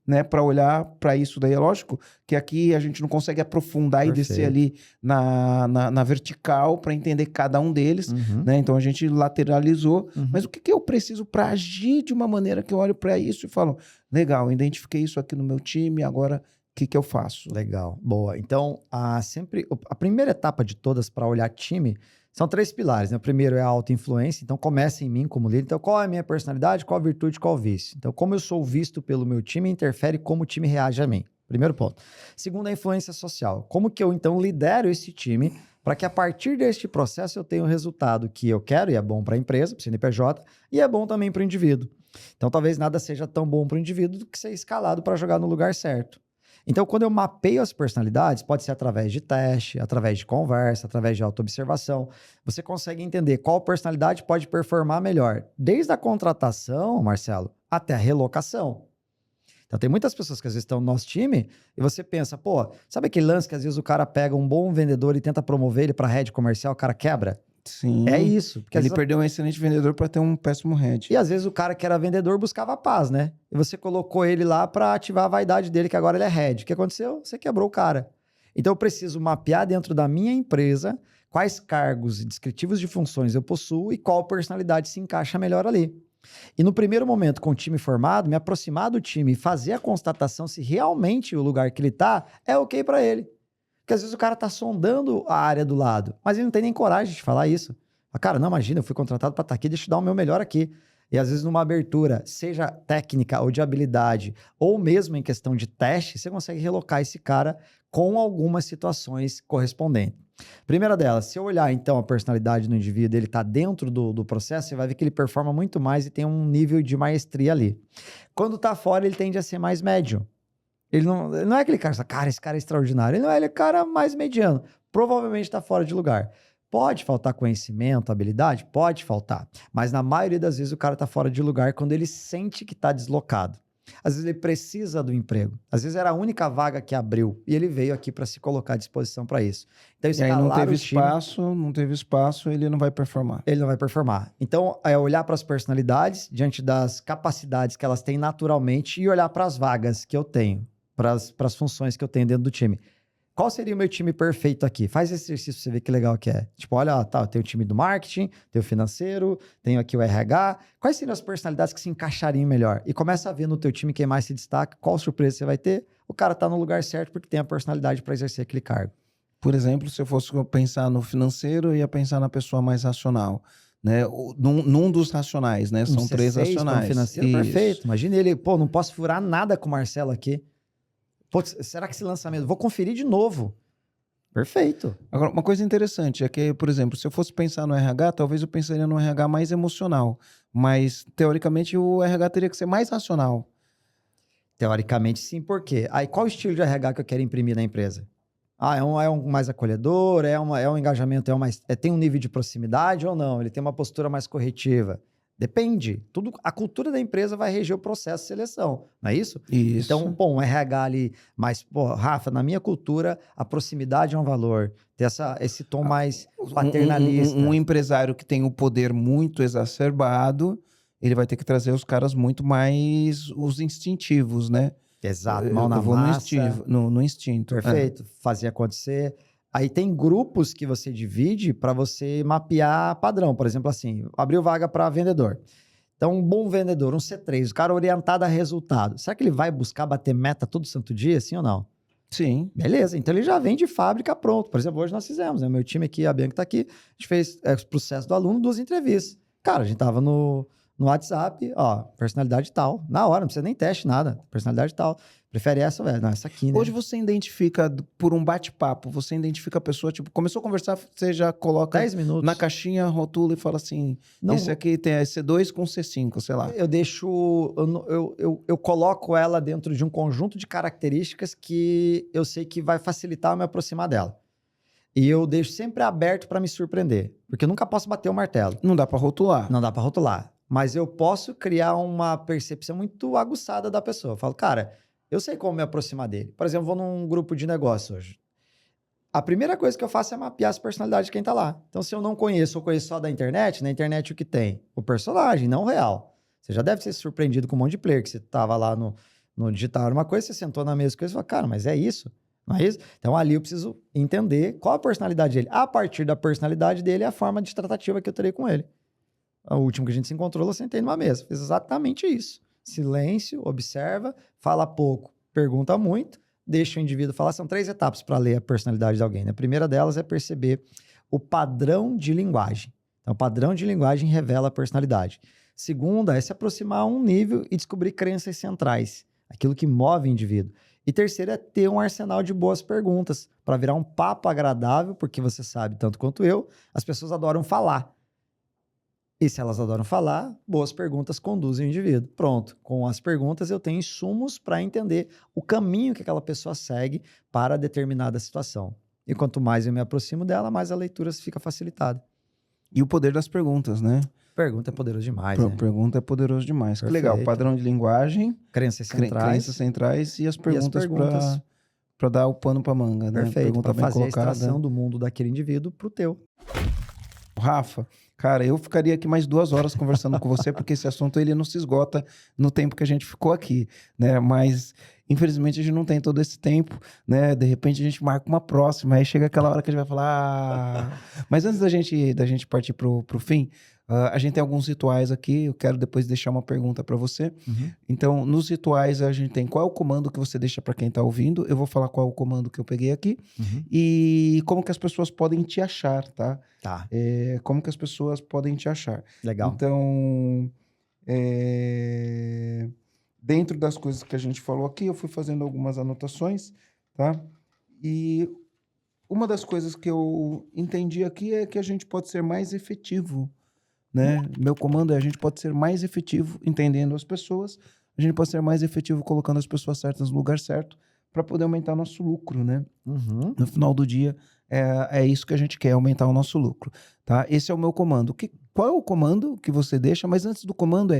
né, para olhar para isso daí? É lógico que aqui a gente não consegue aprofundar e descer ali na vertical para entender cada um deles, né? Então a gente lateralizou. Mas o que eu preciso para agir de uma maneira que eu olho para isso e falo, legal, identifiquei isso aqui no meu time, agora o que eu faço? Legal, boa. Então, a primeira etapa de todas para olhar time são 3 pilares, né? O primeiro é a autoinfluência, então começa em mim como líder. Então, qual é a minha personalidade, qual a virtude, qual o vício? Então, como eu sou visto pelo meu time, interfere como o time reage a mim. Primeiro ponto. Segundo, a influência social. Como que eu, então, lidero esse time para que a partir deste processo eu tenha o resultado que eu quero e é bom para a empresa, para o CNPJ, e é bom também para o indivíduo. Então, talvez nada seja tão bom para o indivíduo do que ser escalado para jogar no lugar certo. Então, quando eu mapeio as personalidades, pode ser através de teste, através de conversa, através de autoobservação, você consegue entender qual personalidade pode performar melhor, desde a contratação, Marcelo, até a relocação. Então, tem muitas pessoas que às vezes estão no nosso time e você pensa, pô, sabe aquele lance que às vezes o cara pega um bom vendedor e tenta promover ele para head comercial, o cara quebra? Sim. É isso. Porque Ele perdeu um excelente vendedor para ter um péssimo head. E às vezes o cara que era vendedor buscava paz, né? E você colocou ele lá para ativar a vaidade dele, que agora ele é head. O que aconteceu? Você quebrou o cara. Então eu preciso mapear dentro da minha empresa quais cargos e descritivos de funções eu possuo e qual personalidade se encaixa melhor ali. E no primeiro momento, com o time formado, me aproximar do time e fazer a constatação se realmente o lugar que ele tá é ok para ele. Porque às vezes o cara tá sondando a área do lado, mas ele não tem nem coragem de falar isso. Fala, cara, não, imagina, eu fui contratado para estar aqui, deixa eu dar o meu melhor aqui. E às vezes numa abertura, seja técnica ou de habilidade, ou mesmo em questão de teste, você consegue relocar esse cara com algumas situações correspondentes. Primeira delas, se eu olhar então a personalidade do indivíduo, ele está dentro do processo, você vai ver que ele performa muito mais e tem um nível de maestria ali. Quando está fora, ele tende a ser mais médio. Ele não é aquele cara, esse cara é extraordinário. Ele não é, ele é cara mais mediano. Provavelmente está fora de lugar. Pode faltar conhecimento, habilidade? Pode faltar. Mas na maioria das vezes o cara está fora de lugar quando ele sente que está deslocado. Às vezes ele precisa do emprego. Às vezes era a única vaga que abriu e ele veio aqui para se colocar à disposição para isso. Então, E aí não teve espaço, ele não vai performar. Ele não vai performar. Então, é olhar para as personalidades diante das capacidades que elas têm naturalmente e olhar para as vagas que eu tenho, para as funções que eu tenho dentro do time. Qual seria o meu time perfeito aqui? Faz esse exercício pra você ver que legal que é. Tipo, olha, tá, eu tenho o time do marketing, tenho o financeiro, tenho aqui o RH. Quais seriam as personalidades que se encaixariam melhor? E começa a ver no teu time quem mais se destaca, qual surpresa você vai ter. O cara tá no lugar certo porque tem a personalidade para exercer aquele cargo. Por exemplo, se eu fosse pensar no financeiro, eu ia pensar na pessoa mais racional, né? Num dos racionais, né? São três racionais. Financeiro, perfeito. Imagina ele, pô, não posso furar nada com o Marcelo aqui. Pô, será que esse lançamento... Vou conferir de novo. Perfeito. Agora, uma coisa interessante é que, por exemplo, se eu fosse pensar no RH, talvez eu pensaria no RH mais emocional. Mas, teoricamente, o RH teria que ser mais racional. Teoricamente, sim. Por quê? Aí, qual o estilo de RH que eu quero imprimir na empresa? Ah, é um mais acolhedor? É um engajamento? Tem um nível de proximidade ou não? Ele tem uma postura mais corretiva? Depende. A cultura da empresa vai reger o processo de seleção, não é isso? Isso. Então, pô, um RH ali, mas, pô, Rafa, na minha cultura, a proximidade é um valor. Ter esse tom mais paternalista. Um empresário que tem o poder muito exacerbado, ele vai ter que trazer os caras muito mais os instintivos, né? Exato, mão na massa. No instinto. Perfeito, fazer acontecer. Aí tem grupos que você divide para você mapear padrão. Por exemplo, assim, abriu vaga para vendedor. Então, um bom vendedor, um C3, o cara orientado a resultado. Será que ele vai buscar bater meta todo santo dia, sim ou não? Sim. Beleza, então ele já vem de fábrica pronto. Por exemplo, hoje nós fizemos, né? Meu time aqui, a Bianca está aqui, a gente fez o processo do aluno, 2 entrevistas. Cara, a gente tava no WhatsApp, ó, personalidade tal. Na hora, não precisa nem teste, nada. Personalidade tal. Prefere essa, velho? Não, essa aqui, né? Hoje você identifica, por um bate-papo, você identifica a pessoa, tipo, começou a conversar, você já coloca 10 minutos. na caixinha, rotula e fala assim, Não, esse aqui tem C2 com C5, sei lá. Eu deixo... Eu coloco ela dentro de um conjunto de características que eu sei que vai facilitar eu me aproximar dela. E eu deixo sempre aberto para me surpreender. Porque eu nunca posso bater o martelo. Não dá pra rotular. Não dá para rotular. Mas eu posso criar uma percepção muito aguçada da pessoa. Eu falo, cara, eu sei como me aproximar dele. Por exemplo, vou num grupo de negócio hoje. A primeira coisa que eu faço é mapear as personalidades de quem tá lá. Então, se eu não conheço, ou conheço só da internet, na internet o que tem? O personagem, não o real. Você já deve ser surpreendido com um monte de player, que você tava lá no digital, uma coisa, você sentou na mesa com ele e falou, cara, mas é isso? Não é isso? Então, ali eu preciso entender qual a personalidade dele. A partir da personalidade dele, é a forma de tratativa que eu terei com ele. O último que a gente se encontrou, eu sentei numa mesa. Fiz exatamente isso. Silêncio, observa, fala pouco, pergunta muito, deixa o indivíduo falar. São 3 etapas para ler a personalidade de alguém, né? A primeira delas é perceber o padrão de linguagem. Então, o padrão de linguagem revela a personalidade. Segunda é se aproximar a um nível e descobrir crenças centrais, aquilo que move o indivíduo. E terceira é ter um arsenal de boas perguntas para virar um papo agradável, porque você sabe, tanto quanto eu, as pessoas adoram falar. E se elas adoram falar, boas perguntas conduzem o indivíduo. Pronto. Com as perguntas eu tenho insumos para entender o caminho que aquela pessoa segue para determinada situação. E quanto mais eu me aproximo dela, mais a leitura fica facilitada. E o poder das perguntas, né? Pergunta é poderoso demais, né? Pergunta é poderoso demais. Que legal. Perfeito. Padrão de linguagem, Crenças centrais. crenças centrais e as perguntas para dar o pano para manga, né? Perfeito, Pergunta para bem fazer colocada. a extração do mundo daquele indivíduo para o teu. Rafa, cara, eu ficaria aqui mais 2 horas conversando com você, porque esse assunto ele não se esgota no tempo que a gente ficou aqui, né? Mas, infelizmente, a gente não tem todo esse tempo, né? De repente, a gente marca uma próxima, aí chega aquela hora que a gente vai falar... Mas antes da gente partir pro fim, a gente tem alguns rituais aqui, eu quero depois deixar uma pergunta para você. Uhum. Então, nos rituais, a gente tem qual é o comando que você deixa para quem tá ouvindo, eu vou falar qual é o comando que eu peguei aqui, e como que as pessoas podem te achar, tá? Tá, Como que as pessoas podem te achar. legal. Então, dentro das coisas que a gente falou aqui, eu fui fazendo algumas anotações, tá? E uma das coisas que eu entendi aqui é que a gente pode ser mais efetivo, né? Meu comando é a gente pode ser mais efetivo entendendo as pessoas, a gente pode ser mais efetivo colocando as pessoas certas no lugar certo para poder aumentar nosso lucro, né? Uhum. No final do dia, é isso que a gente quer, aumentar o nosso lucro, tá? Esse é o meu comando. Qual é o comando que você deixa? Mas antes do comando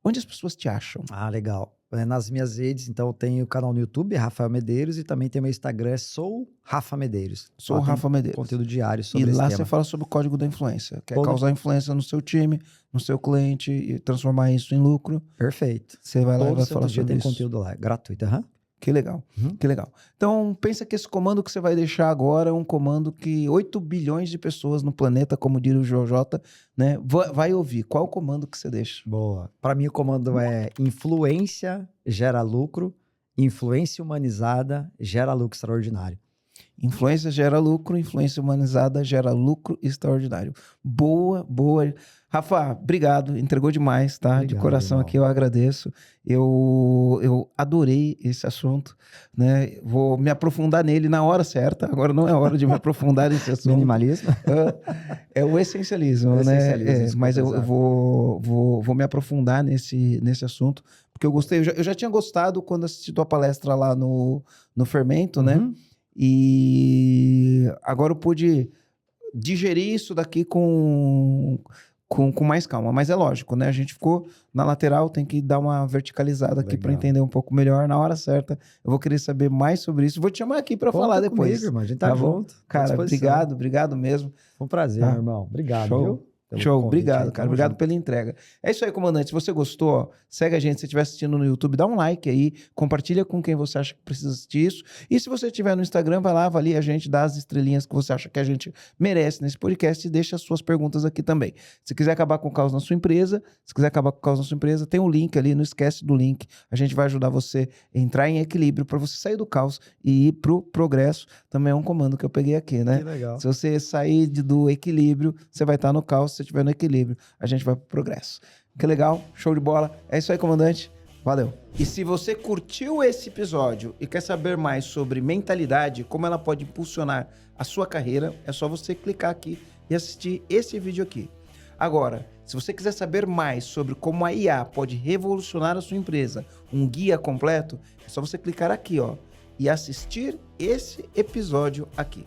onde as pessoas te acham? Ah, legal. Nas minhas redes, então, eu tenho o canal no YouTube, Rafael Medeiros, e também tem meu Instagram, Sou Rafa Medeiros. Sou Lá tem Rafa Medeiros. Conteúdo diário E sobre esse lá tema. você fala sobre o código da influência. Quer Todo- causar influência no seu time, no seu cliente e transformar isso em lucro. Perfeito. Você vai lá e Todo vai santo falar dia sobre tem isso. conteúdo lá, gratuito. Aham. Que legal, Uhum. que legal. Então, pensa que esse comando que você vai deixar agora é um comando que 8 bilhões de pessoas no planeta, como diria o JJ, né, vai ouvir. Qual o comando que você deixa? Boa. Para mim, o comando é influência gera lucro, influência humanizada gera lucro extraordinário. Influência gera lucro, influência humanizada gera lucro extraordinário. Boa, boa. Rafa, obrigado, entregou demais, tá? De Obrigado, coração irmão. aqui eu agradeço. Eu adorei esse assunto, né? Vou me aprofundar nele na hora certa. Agora não é hora de me aprofundar nesse assunto. Minimalismo. É o essencialismo, O né? essencialismo, desculpa, Mas eu exato. vou me aprofundar nesse assunto, porque eu gostei. Eu já tinha gostado quando assisti tua palestra lá no Fermento, né? Uhum. E agora eu pude digerir isso daqui com mais calma. Mas é lógico, né? A gente ficou na lateral, tem que dar uma verticalizada aqui para Legal. entender um pouco melhor na hora certa. Eu vou querer saber mais sobre isso. Vou te chamar aqui para falar Conta depois. comigo, irmão. A gente tá bom? junto. à Cara, disposição. obrigado mesmo. Foi um prazer, Tá. meu irmão. Obrigado, Show. viu? Pelo Show, convite obrigado, aí, cara. tamo Obrigado junto. pela entrega. É isso aí, comandante. Se você gostou, ó, segue a gente. Se estiver assistindo no YouTube, dá um like aí, compartilha com quem você acha que precisa assistir isso. E se você estiver no Instagram, vai lá, avalia a gente, dá as estrelinhas que você acha que a gente merece nesse podcast e deixa as suas perguntas aqui também. Se quiser acabar com o caos na sua empresa, tem um link ali, não esquece do link. A gente vai ajudar você a entrar em equilíbrio para você sair do caos e ir pro progresso. Também é um comando que eu peguei aqui, né? Que legal. Se você sair do equilíbrio, você vai estar no caos. Se você estiver no equilíbrio, a gente vai pro progresso. Que legal, show de bola. É isso aí, comandante. Valeu. E se você curtiu esse episódio e quer saber mais sobre mentalidade, como ela pode impulsionar a sua carreira, é só você clicar aqui e assistir esse vídeo aqui. Agora, se você quiser saber mais sobre como a IA pode revolucionar a sua empresa, um guia completo, é só você clicar aqui, ó, e assistir esse episódio aqui.